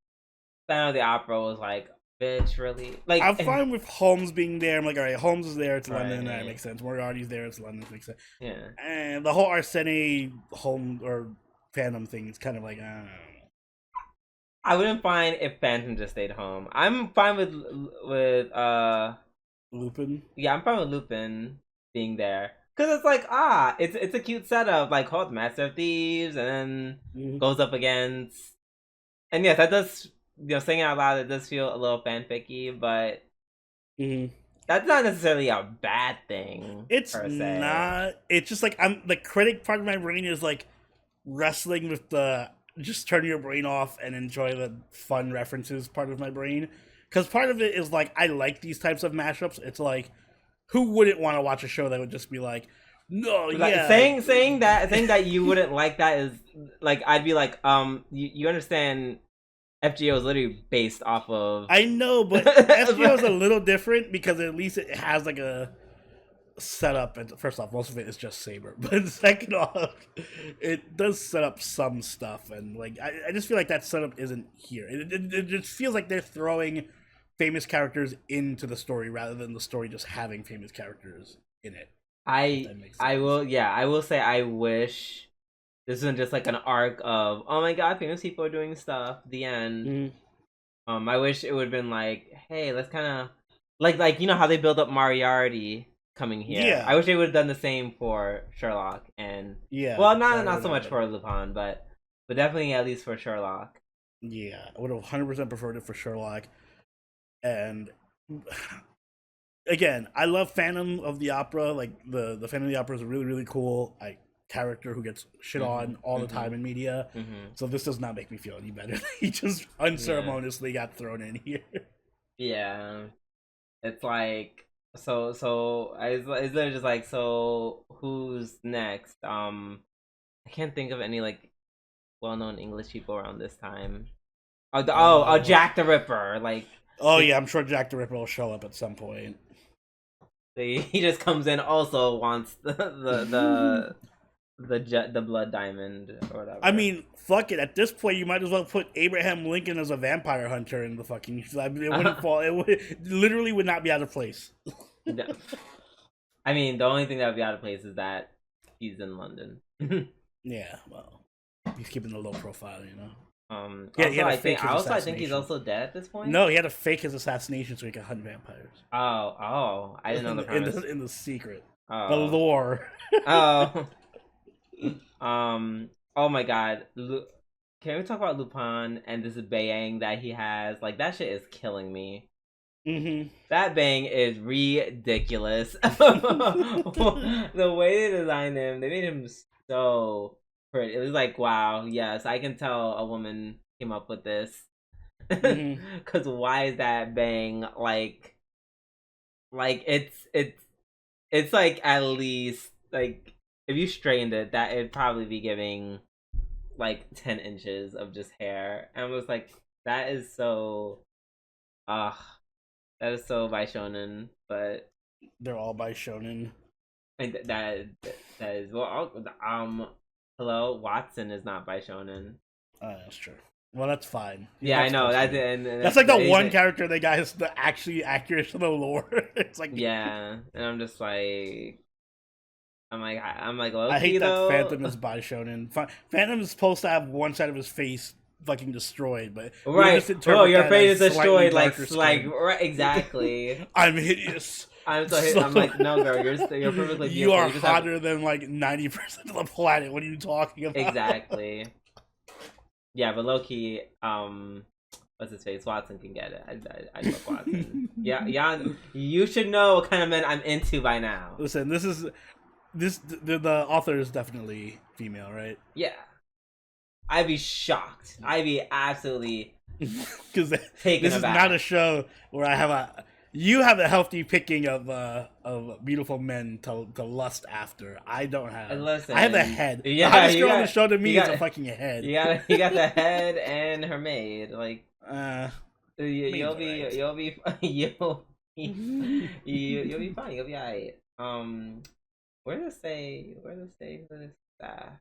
A: Phantom of the Opera was like, bitch, really? Like,
B: I'm fine with Holmes being there. I'm like, all right, Holmes is there. It's London.
A: Right.
B: That makes sense. Moriarty's there. It's London. That makes sense.
A: Yeah.
B: And the whole Arsene Holmes or Phantom thing is kind of like, I don't know.
A: I wouldn't find if Phantom just stayed home. I'm fine with
B: Lupin.
A: Yeah, I'm fine with Lupin being there, because it's like it's a cute setup, like the Master of Thieves, and then goes up against, and yes, that does, saying it out loud, it does feel a little fanficky, but that's not necessarily a bad thing.
B: It's not. It's just like the critic part of my brain is like wrestling with the just turn your brain off and enjoy the fun references part of my brain. Because part of it is like, I like these types of mashups. It's like, who wouldn't want to watch a show that would just be like, no, like, yeah.
A: Saying that you wouldn't like that is like, I'd be like, you understand FGO is literally based off of...
B: I know, but FGO is a little different because at least it has like a set up, and first off, most of it is just Saber, but second off, it does set up some stuff, and like I just feel like that setup isn't here. It just feels like they're throwing famous characters into the story rather than the story just having famous characters in it. If
A: I
B: that makes
A: I
B: sense.
A: will yeah, I will say I wish this isn't just like an arc of oh my god, famous people are doing stuff. The end.
B: Mm.
A: I wish it would have been like, hey, let's kind of like you know how they build up Moriarty coming here. I
B: Yeah,
A: wish they would have done the same for Sherlock and
B: yeah,
A: well,
B: that
A: not
B: would
A: so
B: have
A: much
B: been.
A: for Lupin, but definitely at least for Sherlock.
B: Yeah, I would have 100% preferred it for Sherlock. And again, I love Phantom of the Opera. Like the Phantom of the Opera is a really really cool character who gets shit
A: Mhm.
B: on all the time
A: Mhm.
B: in media.
A: Mhm.
B: So this does not make me feel any better. He just
A: Yeah.
B: unceremoniously got thrown in here.
A: Yeah. It's like it's literally just like so who's next? I can't think of any like well-known English people around this time.
B: Uh,
A: Jack the Ripper. Like
B: oh yeah, I'm sure Jack the Ripper will show up at some point.
A: he just comes in also wants the blood diamond or
B: I
A: whatever.
B: mean, fuck it. At this point, you might as well put Abraham Lincoln as a vampire hunter in the fucking. I mean, it wouldn't fall. It literally would not be out of place.
A: No. I mean, the only thing that would be out of place is that he's in London.
B: Yeah, well, he's keeping a low profile, you know. Yeah, he
A: Also
B: had to
A: I
B: fake
A: think
B: his
A: I think he's
B: assassination.
A: also dead at this point.
B: No, he had to fake his assassination so he could hunt vampires.
A: I didn't know the premise.
B: In the secret, the
A: Oh,
B: lore.
A: oh, oh my God. Can we talk about Lupin and this bang that he has? Like that shit is killing me.
B: Mm-hmm.
A: That bang is ridiculous. The way they designed him, they made him so pretty. It was like, wow, yes, I can tell a woman came up with this.
B: Mm-hmm.
A: Cause why is that bang like it's like at least like if you straightened it, that it'd probably be giving like 10 inches of just hair. And I was like, that is so uh that is so by shonen, but
B: They're all by shonen.
A: like that is well hello, Watson is not by shonen.
B: That's true. Well, that's fine. He's
A: Yeah,
B: not
A: I know.
B: supposed to
A: That's
B: be.
A: and
B: That's
A: that's
B: like the one
A: the
B: character they got is the actually accurate to the lore. It's like
A: yeah, and I'm just like I'm like low
B: I
A: key
B: hate that
A: though.
B: Phantom is by shonen. Phantom is supposed to have one side of his face fucking destroyed, but we'll
A: Right.
B: just
A: Oh,
B: interpret
A: your
B: that as
A: face is
B: slightly
A: destroyed.
B: darker
A: Like
B: skin.
A: right. Exactly.
B: I'm hideous.
A: I'm like, no, girl. You're perfectly
B: You
A: beautiful.
B: are
A: You just have
B: hotter than like 90% of the planet. What are you talking about?
A: exactly. Yeah, but low key, what's his face? Watson can get it. I fuck Watson. Yeah, yeah. You should know what kind of men I'm into by now.
B: Listen, the author is definitely female, right?
A: Yeah, I'd be shocked. I'd be absolutely
B: Because
A: taken
B: this is not a
A: aback.
B: show where I have a you have a healthy picking of beautiful men to lust after. I don't have.
A: And
B: I have the
A: listen,
B: head. The
A: yeah,
B: hottest girl on the show to
A: you
B: me is a
A: got,
B: fucking head.
A: you got the head and her maid. Like
B: Uh,
A: you'll
B: Maid's
A: be,
B: alright.
A: you'll be, you'll be fine. You'll be alright. Where does it say? Where does it say for this staff?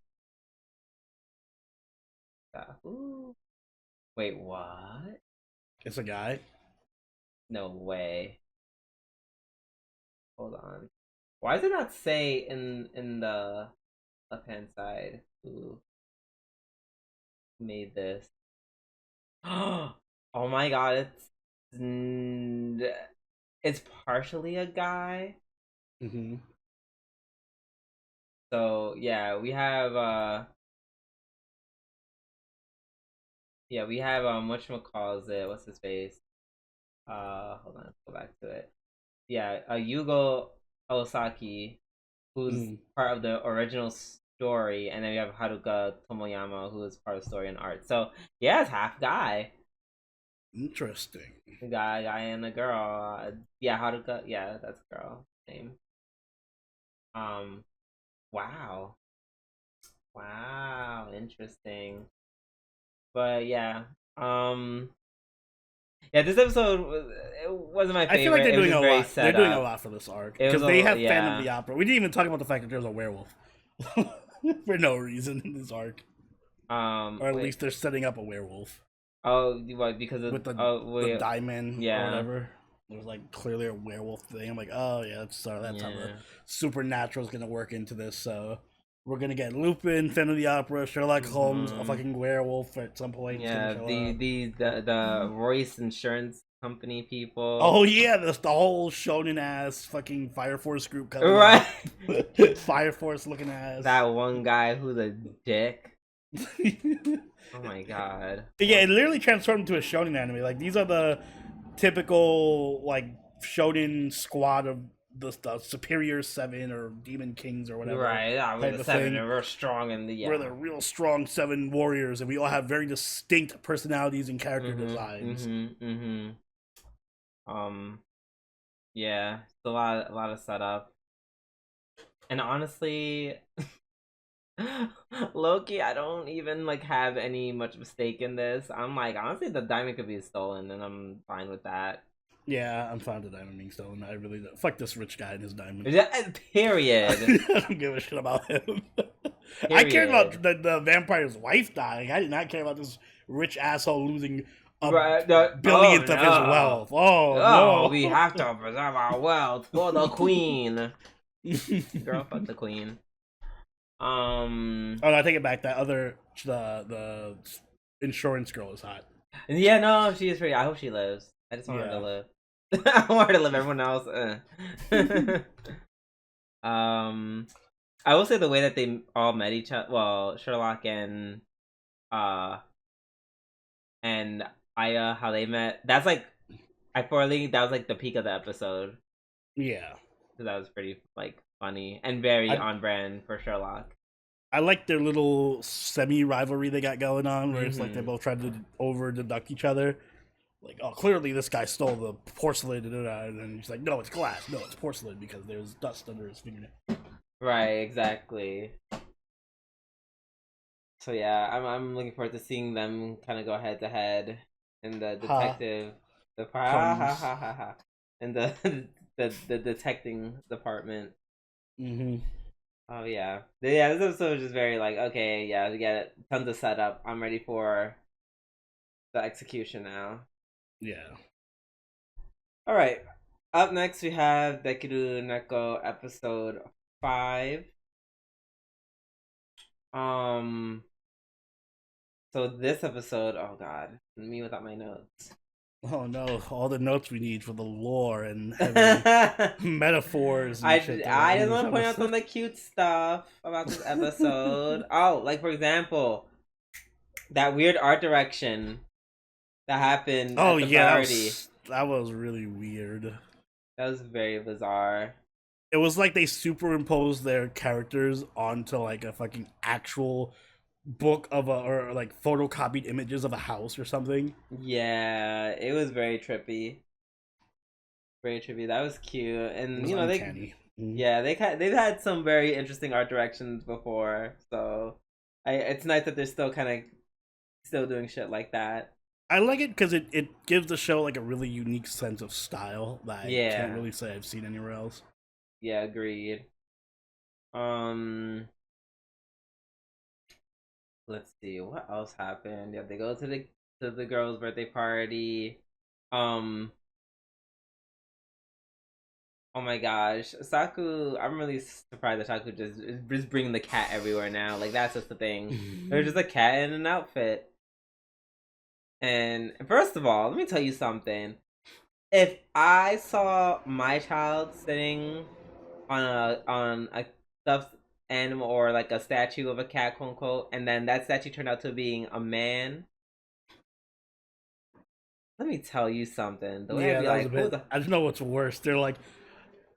A: Staff. Ooh. Wait, what?
B: It's a guy.
A: No way. Hold on. Why does it not say in the left hand side who made this? Oh my god, it's partially a guy.
B: Mm-hmm.
A: So yeah, we have whatchamacalls it, what's his face? Hold on, let's go back to it. Yeah, Yugo Osaki, who's
B: Mm.
A: part of the original story, and then we have Haruka Tomoyama, who is part of story and art. So yeah, it's half guy.
B: Interesting.
A: Guy and a girl. Yeah, Haruka. Yeah, that's girl name. Um, wow, wow, interesting. But yeah, Yeah, this episode it wasn't my favorite.
B: I feel like they're
A: it was
B: doing a
A: very
B: lot.
A: set
B: They're doing a
A: up.
B: lot for this arc
A: It was
B: because they have
A: yeah.
B: Phantom of the Opera. We didn't even talk about the fact that there's a werewolf for no reason in this arc. Or at least they're setting up a werewolf.
A: Oh, what? Because of
B: with the diamond or whatever. There's like clearly a werewolf thing. I'm like, oh yeah, that's how the supernatural is gonna work into this. So we're gonna get Lupin, Phantom of the Opera, Sherlock Holmes, a fucking werewolf at some point.
A: Yeah, the Royce Insurance Company people.
B: Oh yeah, the whole shonen ass fucking Fire Force group coming.
A: Right.
B: Fire Force looking ass.
A: That one guy who's a dick. Oh my god.
B: But yeah, it literally transformed into a shonen anime. Like these are the typical like shonen squad of the Superior Seven or Demon Kings or whatever.
A: Right, yeah, we're the seven and we're strong and
B: we're the real strong 7 warriors and we all have very distinct personalities and character designs.
A: Yeah, it's a lot of setup. And honestly Loki, I don't even like have any much stake in this. I'm like, honestly, the diamond could be stolen, and I'm fine with that.
B: Yeah, I'm fine with the diamond being stolen. I really don't. Fuck this rich guy and his diamond.
A: Period.
B: I don't give a shit about him. I cared about the vampire's wife dying. I did not care about this rich asshole losing a billionth of his wealth. Oh no,
A: we have to preserve our wealth for the queen. Girl, fuck the queen.
B: Oh no, I take it back. That other the insurance girl is hot.
A: Yeah, no, she is pretty. I hope she lives. I just want her to live. I want her to live. Everyone else. I will say the way that they all met each other. Well, Sherlock and Aya, how they met. That's like, I feel that was like the peak of the episode.
B: Yeah,
A: so that was pretty like funny and very on brand for Sherlock.
B: I like their little semi-rivalry they got going on, where it's like they both try to over-deduct each other. Like, oh, clearly this guy stole the porcelain, and then he's like, no, it's glass. No, it's porcelain because there's dust under his fingernail.
A: Right, exactly. So yeah, I'm looking forward to seeing them kind of go head to head in the detective, in the detecting department. Oh yeah, this episode was just very like, okay, yeah, we get tons of setup. I'm ready for the execution now.
B: Yeah.
A: All right. Up next, we have Dekiru Neko episode 5. So this episode, oh god, me without my notes.
B: Oh no, all the notes we need for the lore and metaphors and
A: I
B: shit.
A: I just want to point out some of the cute stuff about this episode. Oh, like for example, that weird art direction that happened at the party.
B: That was really weird.
A: That was very bizarre.
B: It was like they superimposed their characters onto like a fucking actual book of or like photocopied images of a house or something.
A: Yeah, it was very trippy. Very trippy. That was cute, and you know uncanny. They've had some very interesting art directions before, so it's nice that they're still doing shit like that.
B: I like it because it gives the show like a really unique sense of style that I can't really say I've seen anywhere else.
A: Yeah, agreed. Let's see what else happened. Yeah, they go to the girl's birthday party. Oh my gosh, Saku! I'm really surprised that Saku just bringing the cat everywhere now. Like that's just the thing. There's just a cat in an outfit. And first of all, let me tell you something. If I saw my child sitting on a stuffed animal or like a statue of a cat, quote unquote, and then that statue turned out to being a man, let me tell you something. The way I'd be like,
B: I don't know what's worse. They're like,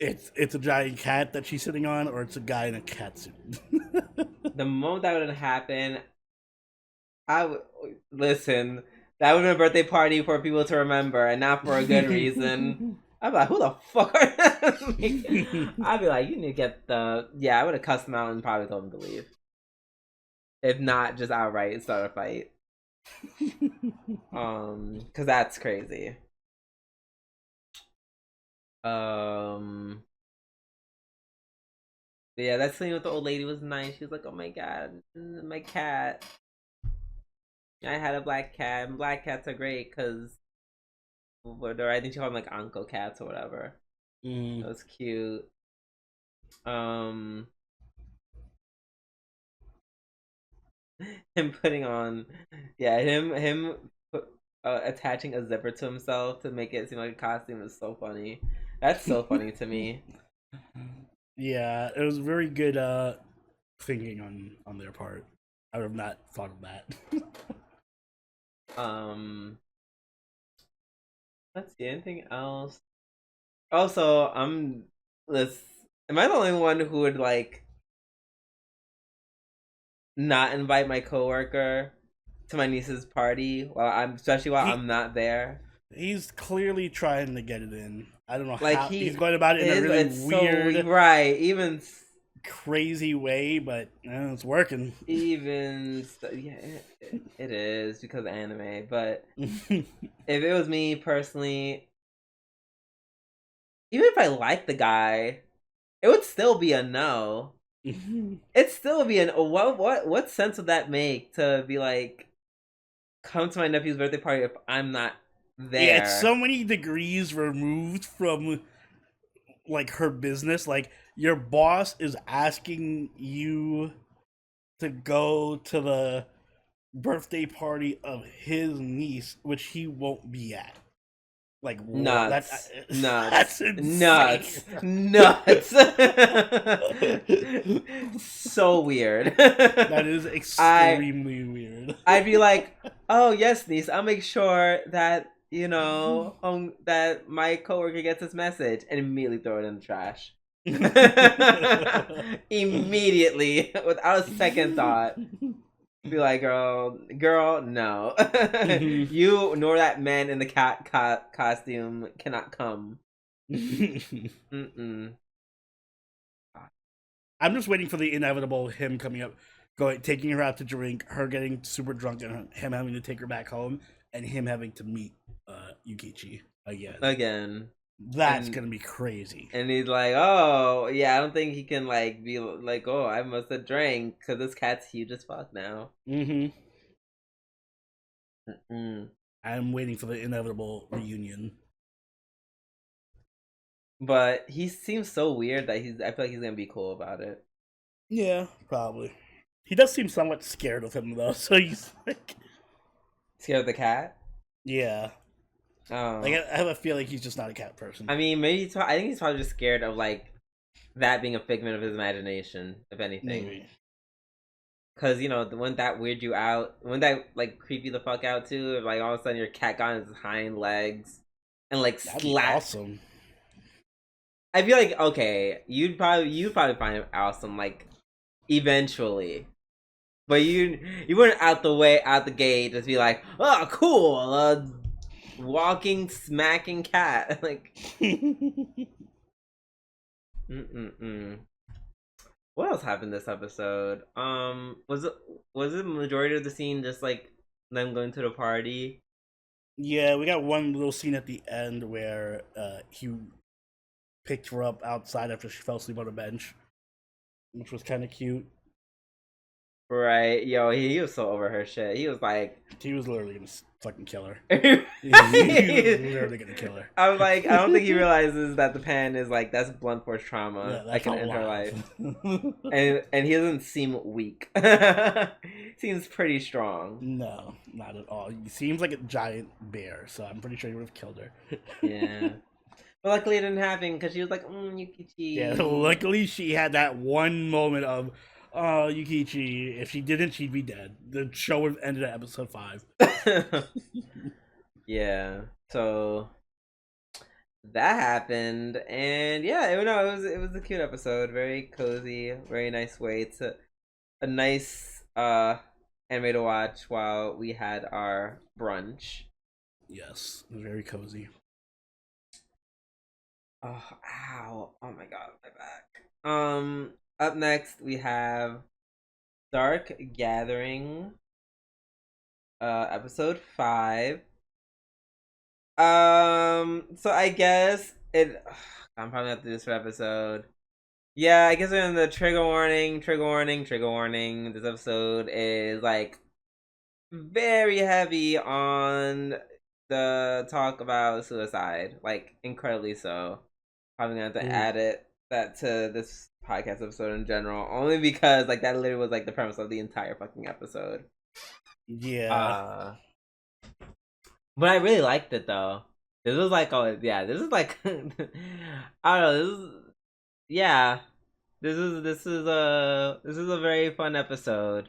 B: it's a giant cat that she's sitting on, or it's a guy in a cat suit.
A: The moment that would happen, I would listen. That would be a birthday party for people to remember, and not for a good reason. I'd be like, who the fuck are them? I'd be like, you need to get the... Yeah, I would have cussed them out and probably told them to leave. If not, just outright start a fight. Because that's crazy. But yeah, that scene with the old lady was nice. She was like, "Oh my god, my cat." I had a black cat, and black cats are great because, I think she called them like uncle cats or whatever.
B: Mm.
A: It was cute. Um, him putting on, yeah, him attaching a zipper to himself to make it seem like a costume is so funny. That's so funny to me.
B: Yeah, it was very good thinking on their part. I would have not thought of that.
A: Let's see, anything else? Also, let's. Am I the only one who would like not invite my coworker to my niece's party especially while
B: he
A: I'm not there?
B: he's clearly trying to get it in. I don't know
A: Like
B: how he's going about it in a really
A: it's
B: weird,
A: so right. Even
B: crazy way, but it's working.
A: yeah, it is because of anime. But if it was me personally, even if I like the guy, it would still be a no. It still would be an what sense would that make to be like, come to my nephew's birthday party if I'm not there?
B: Yeah, it's so many degrees removed from like her business. Like your boss is asking you to go to the birthday party of his niece, which he won't be at. Like what?
A: Nuts,
B: That's
A: nuts,
B: insane.
A: nuts. So weird.
B: That is extremely weird.
A: I'd be like, oh yes, niece, I'll make sure that that my coworker gets this message, and immediately throw it in the trash. Immediately, without a second thought. Be like, girl, no. You nor that man in the cat costume cannot come. Mm-mm.
B: I'm just waiting for the inevitable him coming up, taking her out to drink, her getting super drunk, and him having to take her back home, and him having to meet Yukichi again. That's gonna be crazy.
A: And he's like, oh yeah, I don't think he can like be like, oh, I must have drank because this cat's huge as fuck now.
B: I'm waiting for the inevitable reunion.
A: But he seems so weird that I feel like he's gonna be cool about it.
B: Yeah, probably. He does seem somewhat scared of him though, so he's like
A: scared of the cat.
B: Yeah. Like I have a feeling he's just not a cat person.
A: I mean, maybe I think he's probably just scared of like that being a figment of his imagination, if anything.
B: Maybe.
A: Cause wouldn't that weird you out? Wouldn't that like creep you the fuck out too? If like all of a sudden your cat got on his hind legs and like slap.
B: Awesome.
A: I feel like okay, you'd probably find it awesome like eventually. But you wouldn't out the gate just be like, oh cool, walking smacking cat. Like What else happened this episode? Was it majority of the scene just like them going to the party?
B: Yeah, we got one little scene at the end where he picked her up outside after she fell asleep on a bench, which was kind of cute.
A: Right, yo, he was so over her shit. He was
B: literally gonna fucking kill her. He was literally gonna kill her.
A: I was like, I don't think he realizes that the pen is like that's blunt force trauma that can end her life. and he doesn't seem weak. Seems pretty strong.
B: No, not at all. He seems like a giant bear, so I'm pretty sure he would have killed her.
A: Yeah. But luckily it didn't happen because she was like, Yukichi.
B: Yeah, luckily she had that one moment of, oh, Yukichi. If she didn't, she'd be dead. The show would have ended at episode 5.
A: Yeah. So that happened, and yeah, it was a cute episode. Very cozy, very nice way to a nice anime to watch while we had our brunch.
B: Yes, it was very cozy.
A: Oh, ow. Oh my god, my back. Up next we have Dark Gathering, episode 5. So I guess it. I'm probably gonna have to do this for episode. Yeah, I guess we're in the trigger warning, trigger warning, trigger warning. This episode is like very heavy on the talk about suicide, like incredibly so. Probably gonna have to
B: Ooh.
A: add that to this podcast episode in general, only because like that literally was like the premise of the entire fucking episode.
B: Yeah.
A: Uh, but I really liked it though. This was like, oh yeah, this is like, I don't know, this is yeah, this is a very fun episode.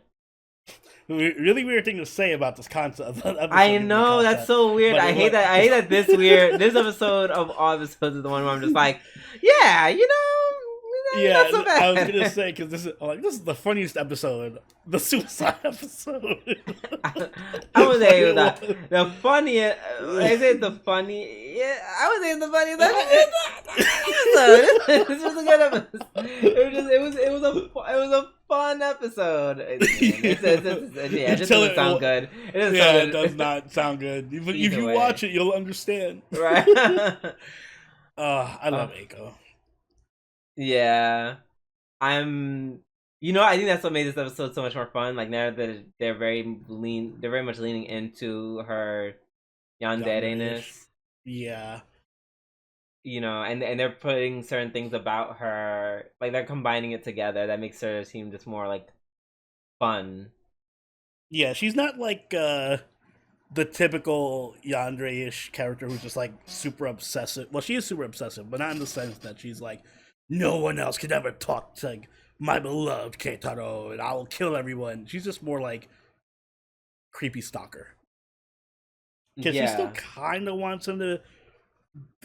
B: Really weird thing to say about this concept.
A: I know that's so weird.
B: But
A: I
B: it
A: hate that. I hate that this episode of all episodes is the one where I'm just like, yeah,
B: yeah,
A: not so
B: I was
A: bad.
B: gonna say because this is the funniest episode, the suicide episode.
A: I would say the funniest. I say the funny. Yeah, I would say the funniest episode. This was a good episode. It was a fun episode. Yeah, it just doesn't sound good.
B: It does not sound good. If you
A: way.
B: watch it, you'll understand.
A: Right.
B: I love Eiko.
A: Yeah. I think that's what made this episode so much more fun. Like now that they're very much leaning into her yandere-ness.
B: Yeah.
A: And they're putting certain things about her, like they're combining it together that makes her seem just more like fun.
B: Yeah, she's not like the typical yandere-ish character who's just like super obsessive. Well, she is super obsessive, but not in the sense that she's like, no one else could ever talk to like, my beloved Keitaro, and I will kill everyone. She's just more like creepy stalker. Because she still kind of wants him to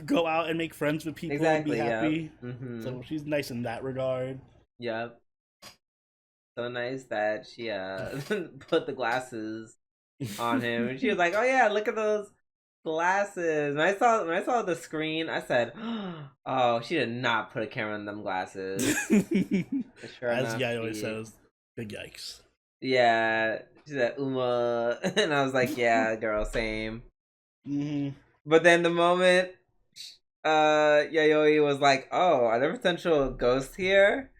B: go out and make friends with people and be happy.
A: Yeah. Mm-hmm.
B: So she's nice in that regard.
A: Yep. So nice that she put the glasses on him, and she was like, "Oh yeah, look at those glasses." When I saw the screen, I said, "Oh, she did not put a camera on them glasses."
B: Sure as Guy always says, big yikes.
A: Yeah, she said Uma, and I was like, "Yeah, girl, same."
B: Mm-hmm.
A: But then the moment Yayoi was like, "Oh, are there potential ghosts here?"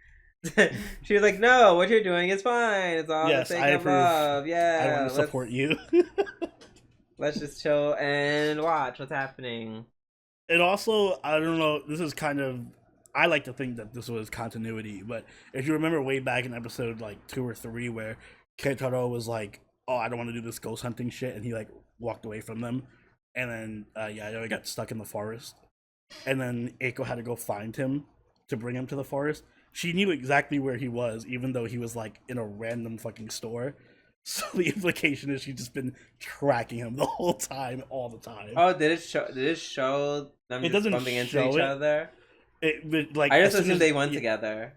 A: She was like, "No, what you're doing is fine. It's all the sake of love. Yeah,
B: I want to support you.
A: Let's just chill and watch what's happening."
B: And also, I don't know, this is kind of, I like to think that this was continuity, but if you remember way back in episode like 2 or 3 where Keitaro was like, "Oh, I don't want to do this ghost hunting shit," and he like walked away from them, and then Yayoi got stuck in the forest, and then Eiko had to go find him to bring him to the forest. She knew exactly where he was, even though he was like in a random fucking store. So the implication is she's just been tracking him the whole time, all the time.
A: Oh, did it show them just bumping into each other?
B: Like,
A: I just assumed they went together.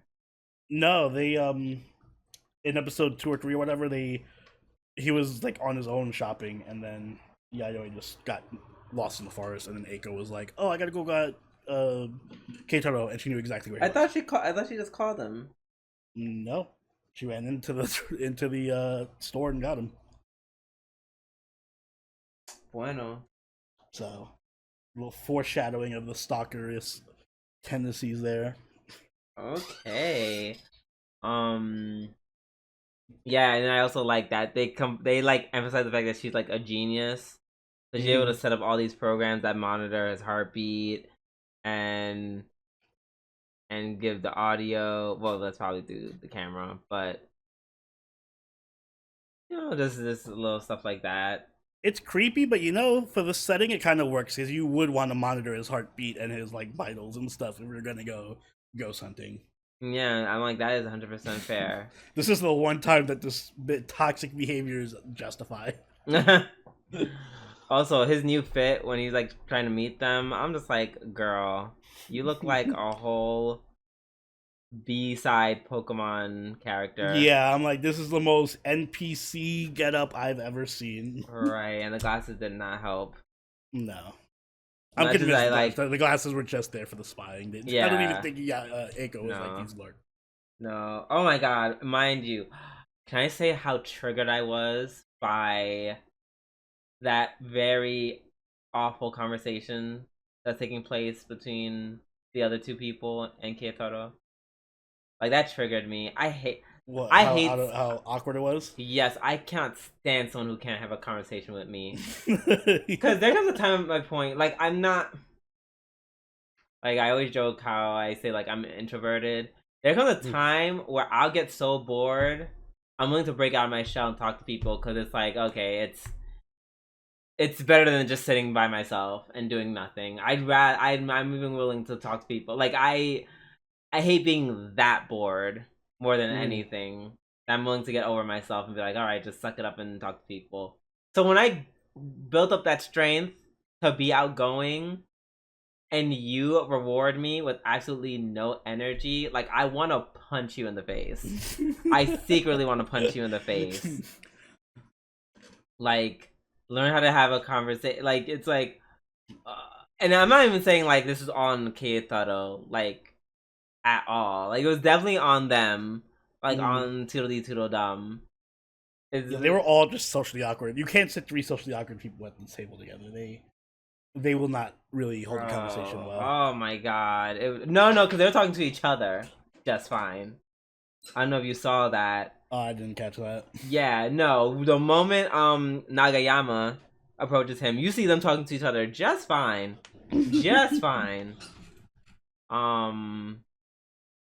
B: No, they in episode 2 or 3 or whatever, he was like on his own shopping, and then Yayoi just got lost in the forest, and then Eiko was like, "Oh, I gotta go get Keitaro," and she knew exactly where he was.
A: I thought she just called him.
B: No, she ran into the store and got him.
A: Bueno.
B: So, a little foreshadowing of the stalkerist tendencies there.
A: Okay. Yeah, and I also like that they like emphasize the fact that she's like a genius. So she's able to set up all these programs that monitor his heartbeat and give the audio. Well, that's probably through the camera, but just little stuff like that.
B: It's creepy, but for the setting, it kind of works because you would want to monitor his heartbeat and his like vitals and stuff if we were gonna go ghost hunting.
A: Yeah, I'm like, that is 100% fair.
B: This is the one time that this toxic behavior is justified.
A: Also, his new fit when he's like trying to meet them, I'm just like, girl, you look like a whole B-side Pokemon character.
B: Yeah, I'm like, this is the most NPC getup I've ever seen.
A: Right, and the glasses did not help.
B: No. I'm convinced the glasses were just there for the spying. Yeah. I don't even think Eiko was like these lurk.
A: No. Oh my god, mind you, can I say how triggered I was by that very awful conversation that's taking place between the other two people and Keitaro. Like that triggered me.
B: What?
A: I hate
B: How awkward it was?
A: yes, I can't stand someone who can't have a conversation with me. Because there comes a time at my point, like I'm not like I always joke how I say like I'm introverted. There comes a time where I'll get so bored, I'm willing to break out of my shell and talk to people because it's like okay, it's better than just sitting by myself and doing nothing. I'm even willing to talk to people. Like I hate being that bored more than anything. I'm willing to get over myself and be like, all right, just suck it up and talk to people. So when I built up that strength to be outgoing and you reward me with absolutely no energy, like I want to punch you in the face. I secretly want to punch you in the face. Like, learn how to have a conversation. Like, it's like, and I'm not even saying like this is on Keitaro, like at all. Like it was definitely on them, like on Toodly Toodledum.
B: Yeah, they were all just socially awkward. You can't sit 3 socially awkward people at the table together. They will not really hold a conversation well.
A: Oh my god. No, because they were talking to each other just fine. I don't know if you saw that.
B: Oh, I didn't catch that.
A: Yeah, no. The moment Nagayama approaches him, you see them talking to each other just fine. Just fine.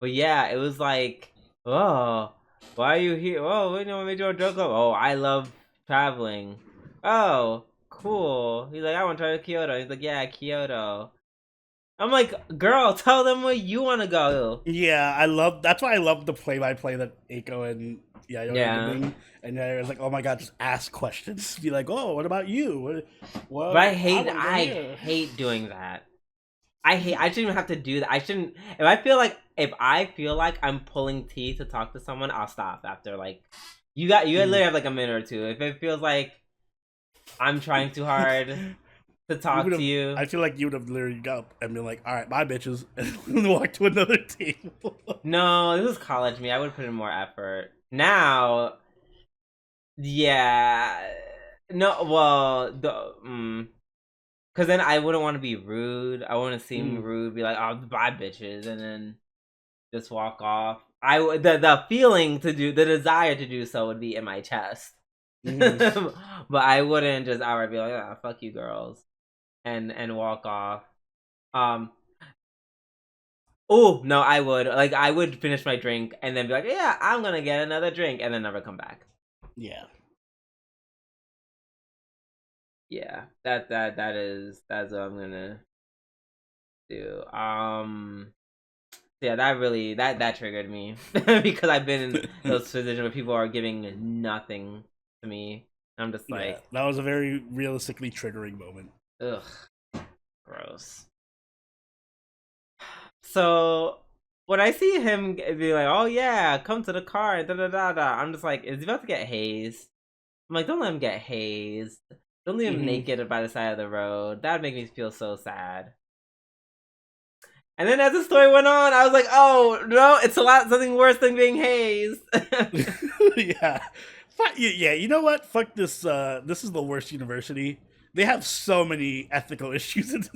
A: But yeah, it was like, oh, why are you here? Oh, what made you a joke of? Oh, I love traveling. Oh, cool. He's like, I want to try to Kyoto. He's like, yeah, Kyoto. I'm like, girl, tell them where you want to go.
B: Yeah, that's why I love the play-by-play that Eiko and Yayoi are doing. And Yayoi's like, oh my god, just ask questions. Be like, oh, what about you?
A: But I hate doing that. I shouldn't even have to do that. If I feel like I'm pulling teeth to talk to someone, I'll stop after like you literally have like a minute or two. If it feels like I'm trying too hard to talk to you,
B: I feel like you would have literally got up and been like, all right, bye bitches, and walk to another table.
A: No, this is college me. I would put in more effort. Now, yeah, no, well, because then I wouldn't want to be rude. I want to seem rude, be like, "Oh, bye, bitches," and then just walk off. The feeling to do, the desire to do so would be in my chest, but I wouldn't just outright be like, "Ah, fuck you, girls," and walk off. Oh no, I would finish my drink and then be like, "Yeah, I'm gonna get another drink," and then never come back.
B: Yeah.
A: Yeah, that's what I'm gonna do. Yeah, that triggered me because I've been in those positions where people are giving nothing to me. I'm just like,
B: that was a very realistically triggering moment.
A: Ugh, gross. So when I see him be like, "Oh yeah, come to the car," da da da da, I'm just like, is he about to get hazed? I'm like, don't let him get hazed. Don't leave him naked by the side of the road. That'd make me feel so sad. And then as the story went on, I was like, oh no, it's something worse than being hazed.
B: Yeah. Yeah, you know what? Fuck this. This is the worst university. They have so many ethical issues.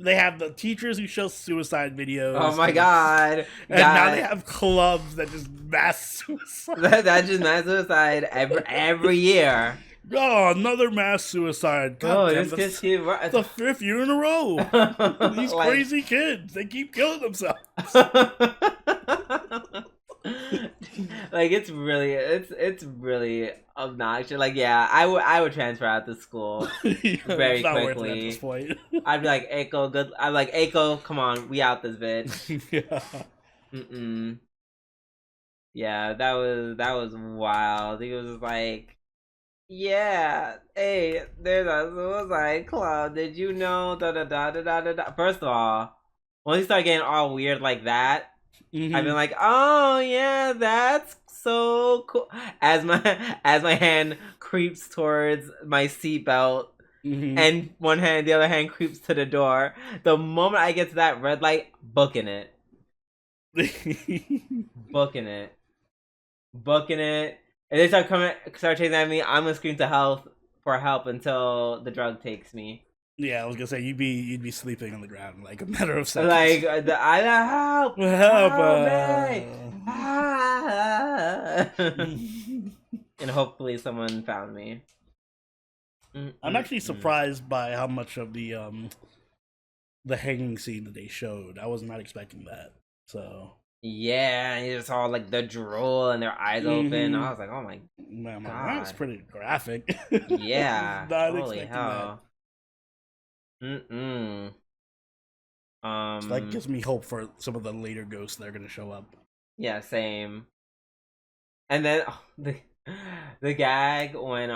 B: They have the teachers who show suicide videos.
A: Oh my god!
B: And now they have clubs that just mass suicide.
A: That just mass suicide every year.
B: Oh, another mass suicide. God damn,
A: this kid,
B: it's the 5th year in a row. These crazy kids, they keep killing themselves.
A: Like it's really obnoxious. Like yeah, I would transfer out to school very quickly. I'd be like, Eiko, good. I'm like, Eiko, come on, we out this bitch. Yeah. Yeah, that was wild. He was like, yeah, hey, there's a suicide club. Did you know? Da da da da da da. First of all, once you start getting all weird like that, I've been like, oh yeah, that's so cool. As my hand creeps towards my seatbelt, and the other hand creeps to the door. The moment I get to that red light, booking it, booking it, and they start chasing at me. I'm gonna scream for help until the drug takes me.
B: Yeah, I was gonna say you'd be sleeping on the ground in like a matter of seconds.
A: Like I help,
B: Help!
A: me, ah. And hopefully someone found me.
B: I'm actually
A: Mm-mm-mm.
B: surprised by how much of the hanging scene that they showed. I was not expecting that. So
A: Yeah, and you just saw like the drool and their eyes open. I was like, oh my
B: I'm like, that's
A: god.
B: pretty graphic.
A: Yeah,
B: Not
A: holy
B: expecting that.
A: hell. Mm-mm.
B: So that
A: Um,
B: gives me hope for some of the later ghosts that are gonna show up.
A: yeah, same. And then the gag when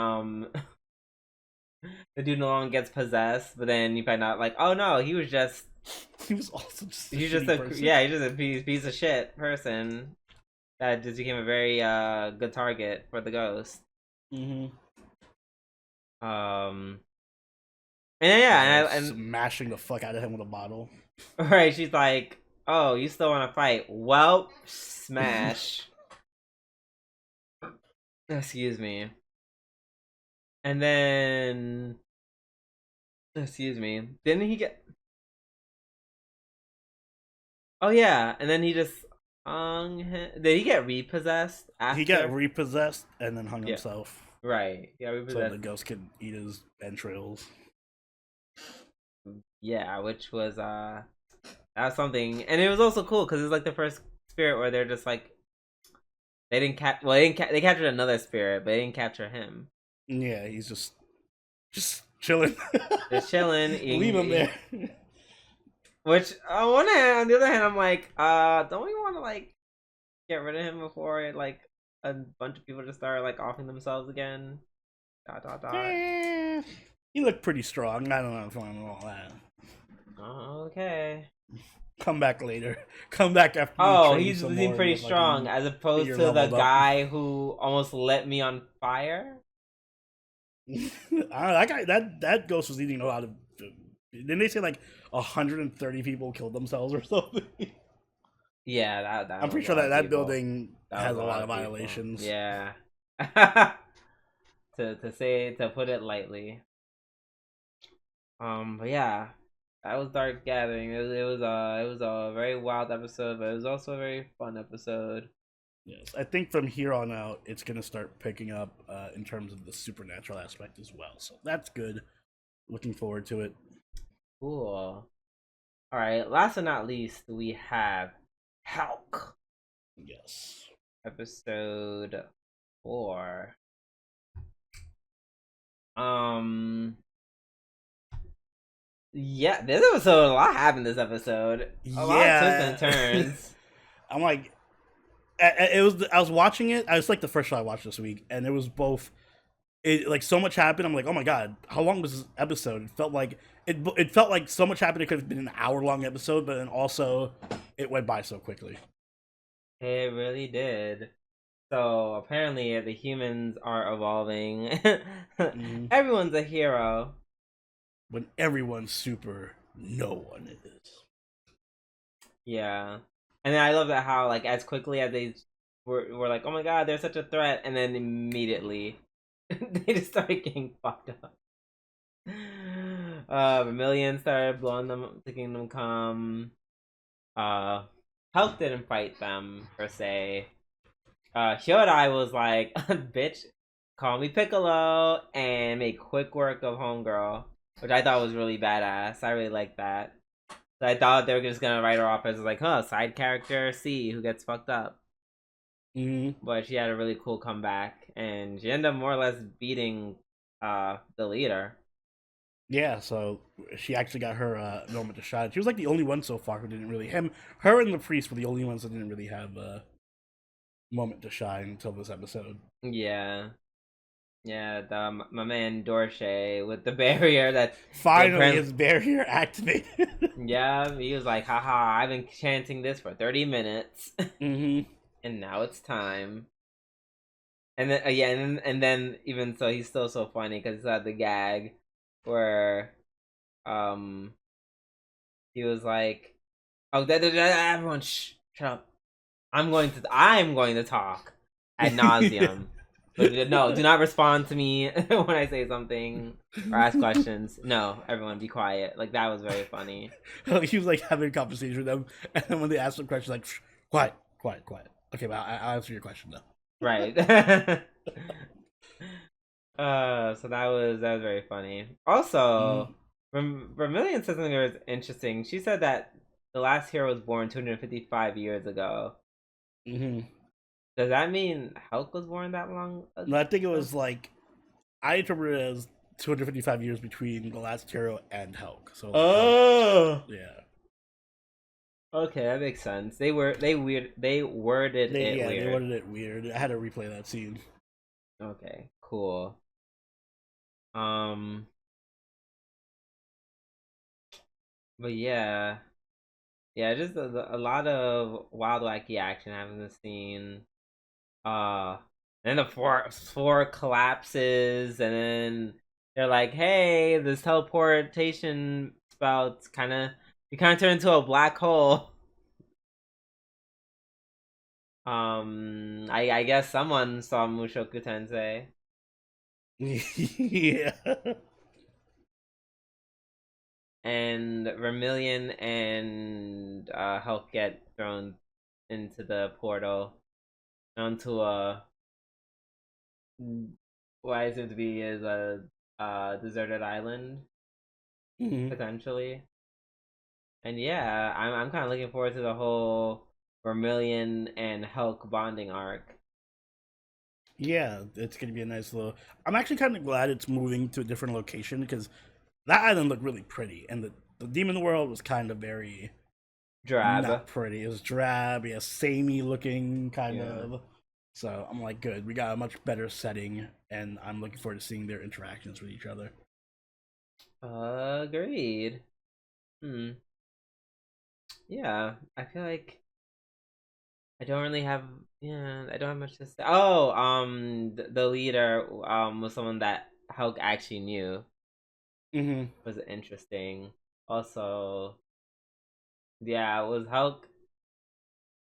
A: the dude no longer gets possessed, but then you find out like, oh no, he was just
B: He was also just a
A: he's just
B: shitty
A: a
B: person.
A: yeah, he's just a piece of shit person that just became a very good target for the ghost.
B: Mm-hmm.
A: Um, and yeah, and
B: Smashing the fuck out of him with a bottle.
A: right, she's like, oh, you still want to fight? Well, smash. Excuse me. And then, excuse me, didn't he get? Oh yeah, and then he just hung him. Did he get repossessed
B: He got
A: after?
B: repossessed and then hung
A: Yeah,
B: himself,
A: right. Yeah,
B: so the
A: repossessed.
B: ghost could eat his entrails.
A: Yeah, which was that was something, and it was also cool because it's like the first spirit where they're just like they didn't catch. Well, they captured another spirit, but they didn't capture him.
B: Yeah, he's just chilling.
A: Just chilling,
B: Leave him there.
A: which on one hand, on the other hand, I'm like, don't we want to like get rid of him before like a bunch of people just start like offing themselves again? Dot dot dot.
B: He looked pretty strong. I don't know if I want all that.
A: Okay.
B: Come back later. Come back after you
A: Oh,
B: train
A: he's
B: some
A: losing
B: more.
A: pretty strong as opposed
B: You're
A: to the
B: leveled up.
A: guy who almost lit me on fire.
B: That guy, that ghost was eating a lot of. Didn't they say like 130 people killed themselves or something?
A: Yeah, that
B: I'm
A: was
B: pretty
A: a
B: sure
A: lot
B: that
A: of
B: that
A: people.
B: building
A: That
B: has
A: was
B: a
A: a
B: lot
A: lot
B: of
A: of people.
B: violations.
A: Yeah. To put it lightly. But yeah, that was Dark Gathering. It was a very wild episode, but it was also a very fun episode.
B: Yes, I think from here on out, it's gonna start picking up in terms of the supernatural aspect as well. So that's good. Looking forward to it.
A: Cool. All right. Last but not least, we have Helck,
B: Yes.
A: episode 4. Um. Yeah, this episode, a lot happened this episode. A lot of twists and
B: Yeah.
A: turns.
B: I'm like, it was. I was watching it. I was like the first show I watched this week, and it was both. It like so much happened. I'm like, oh my god, how long was this episode? It felt like it felt like so much happened. It could have been an hour-long episode, but then also it went by so quickly.
A: It really did. So apparently the humans are evolving.
B: Mm-hmm.
A: Everyone's a hero.
B: When everyone's super, no one is.
A: Yeah. And then I love that how like as quickly as they were like, oh my god, they're such a threat, and then immediately they just started getting fucked up. Vermilion started blowing them, thinking them come. Helck didn't fight them per se. Hyodai was like, bitch, call me Piccolo and make quick work of Homegirl, which I thought was really badass. I really liked that. So I thought they were just gonna write her off as like, huh, side character C who gets fucked up.
B: Mm-hmm.
A: But she had a really cool comeback, and she ended up more or less beating the leader.
B: Yeah, so she actually got her moment to shine. She was like the only one so far who didn't really her and the priest were the only ones that didn't really have a moment to shine until this episode.
A: Yeah. Yeah, my man Dorsey with the barrier that
B: Finally, his barrier activated.
A: yeah, he was like, haha, I've been chanting this for 30 minutes.
B: Mm-hmm.
A: And now it's time. And then, yeah, and then even so, he's still so funny because he's had the gag where, um, he was like, oh, everyone, shut up. I'm going to talk ad nauseum. But no, do not respond to me when I say something or ask questions. No, everyone be quiet. Like that was very funny.
B: He was like having a conversation with them, and then when they asked him questions, like, "Shh, quiet, quiet, quiet. Okay, but I'll answer your question now.
A: Right. So that was very funny. Also,
B: Mm-hmm.
A: Vermilion said something that was interesting. She said that the last hero was born 255 years ago.
B: Mm-hmm.
A: Does that mean Helck was born that long
B: No, I think it
A: ago?
B: was like I interpreted it as 255 years between the last hero and Helck. So like Helck,
A: Oh,
B: yeah,
A: okay, that makes sense. They worded it
B: they
A: weird.
B: wanted it weird. I had to replay that scene.
A: Okay, cool. Um, but yeah, yeah, just a lot of wild wacky action happening in the scene. Uh, then the floor collapses, and then they're like, "Hey, this teleportation spout's you kind of turn into a black hole." I guess someone saw Mushoku Tensei,
B: Yeah.
A: and Vermilion and Hulk get thrown into the portal onto a what I assume to be is a deserted island
B: Mhm.
A: potentially. And yeah, I'm kind of looking forward to the whole Vermilion and Hulk bonding arc.
B: Yeah, it's gonna be a nice little. I'm actually kind of glad it's moving to a different location because that island looked really pretty, and the demon world was kind of very
A: Drab.
B: not pretty. It was drab, yeah, samey looking kind
A: Yeah.
B: of. So I'm like, good. We got a much better setting, and I'm looking forward to seeing their interactions with each other.
A: Agreed. Hmm. Yeah, I feel like I don't really have. Yeah, I don't have much to say. Oh, the leader was someone that Hulk actually knew.
B: Mm-hmm.
A: Was interesting. Also, yeah, was Hulk.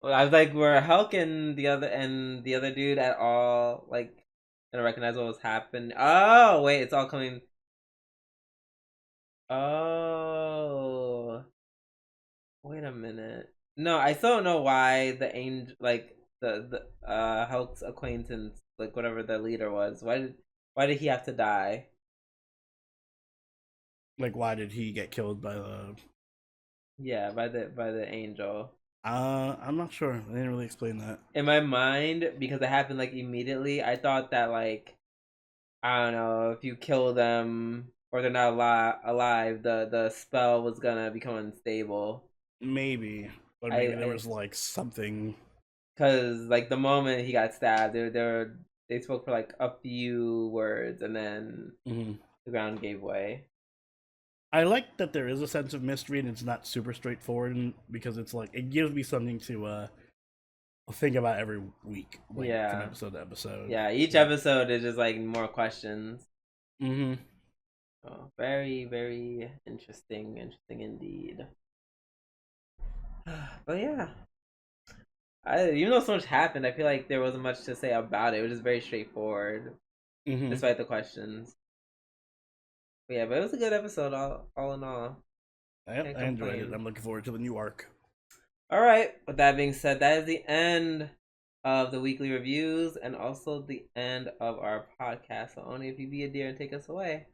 A: Well, I was like, were Hulk and the other dude at all like gonna recognize what was happening? Oh, wait, it's all coming. Oh, wait a minute. No, I still don't know why the angel, like the Hulk's acquaintance, like whatever the leader was. Why did he have to die?
B: Like, why did he get killed by the?
A: Yeah, by the angel.
B: I'm not sure. They didn't really explain that.
A: In my mind, because it happened like immediately, I thought that like I don't know if you kill them or they're not alive, the spell was gonna become unstable.
B: Maybe, but maybe there
A: I
B: was like something.
A: because like the moment he got stabbed, they spoke for like a few words and then
B: Mhm.
A: the ground gave way.
B: I like that there is a sense of mystery and it's not super straightforward because it's like it gives me something to think about every week, like from
A: Yeah,
B: episode to episode.
A: yeah. Each
B: So,
A: episode is just like more questions.
B: mm-hmm.
A: Oh, very very interesting indeed. But yeah, even though so much happened, I feel like there wasn't much to say about it. It was just very straightforward,
B: Mm-hmm.
A: despite the questions. But yeah, but it was a good episode, all in all.
B: Yep,
A: Can't
B: I enjoyed it.
A: complain.
B: I'm looking forward to the new arc.
A: All right. With that being said, that is the end of the weekly reviews and also the end of our podcast. So, only if you be a dear and take us away.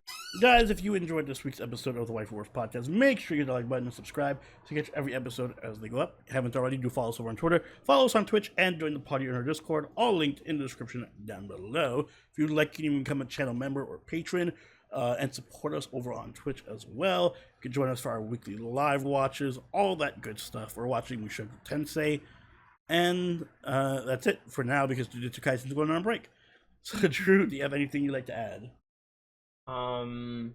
B: Guys, if you enjoyed this week's episode of the Waifu Wars podcast, make sure you hit the like button and subscribe to catch every episode as they go up. If you haven't already, do follow us over on Twitter, follow us on Twitch, and join the party in our Discord, all linked in the description down below. If you'd like, you can become a channel member or patron and support us over on Twitch as well. You can join us for our weekly live watches, all that good stuff. We're watching Mushoku Tensei, and that's it for now because Jujutsu Kaisen is going on break. So, Drew, do you have anything you'd like to add?
A: Um,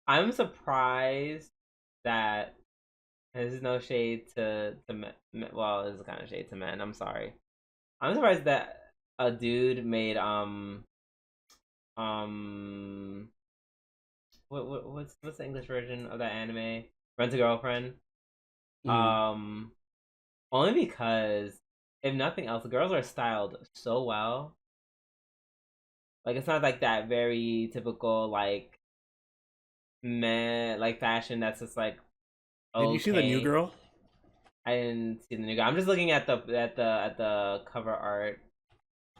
A: I'm surprised that and this is no shade to men. Well, this is kind of shade to men. I'm sorry. I'm surprised that a dude made um what's the English version of that anime? Rent a Girlfriend.
B: Mm-hmm.
A: Um, only because if nothing else, the girls are styled so well. Like it's not like that very typical like meh like fashion that's just like
B: Did you see the new
A: okay.
B: girl?
A: I didn't see the new guy. I'm just looking at the cover art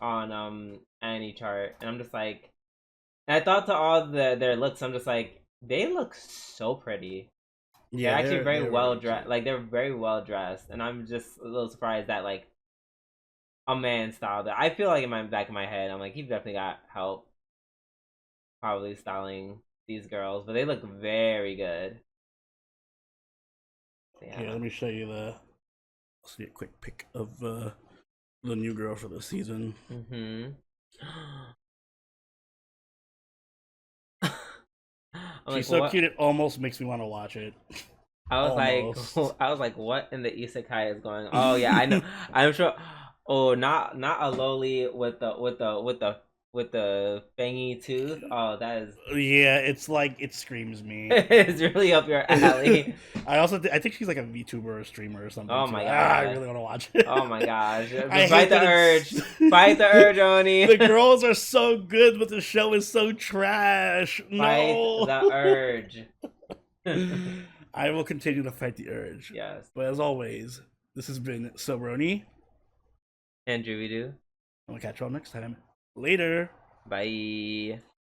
A: on Annie chart, and I'm just like, and I thought to all their looks, I'm just like, they look so pretty. They're
B: Yeah,
A: actually very
B: they're
A: well
B: really
A: dressed.
B: cute.
A: Like they're very well dressed, and I'm just a little surprised that like a man styled it. I feel like in my back of my head, I'm like, he definitely got help probably styling these girls, but they look very good.
B: Here,
A: Yeah.
B: let me show you the. Let's see a quick pic of the new girl for the season.
A: Mm-hmm. I'm
B: She's
A: like,
B: so
A: what?
B: cute. It almost makes me want to watch it.
A: I was like,
B: Almost.
A: I was like, what in the isekai is going? Oh yeah, I know. I'm sure. Oh, not a loli with the fangy tooth. Oh, that is
B: Yeah, it's like it screams me.
A: it's really up your alley.
B: I also I think she's like a VTuber or streamer or something
A: Oh
B: too.
A: my
B: I
A: god.
B: really want to watch it.
A: Oh my gosh.
B: I
A: Fight
B: hate
A: the
B: that
A: urge.
B: it's
A: Fight the urge, Oni.
B: the girls are so good, but the show is so trash.
A: Fight
B: No.
A: the urge.
B: I will continue to fight the urge.
A: Yes.
B: But as always, this has been Sobroni.
A: Andrew, we do.
B: I'll catch you all next time. Later.
A: Bye.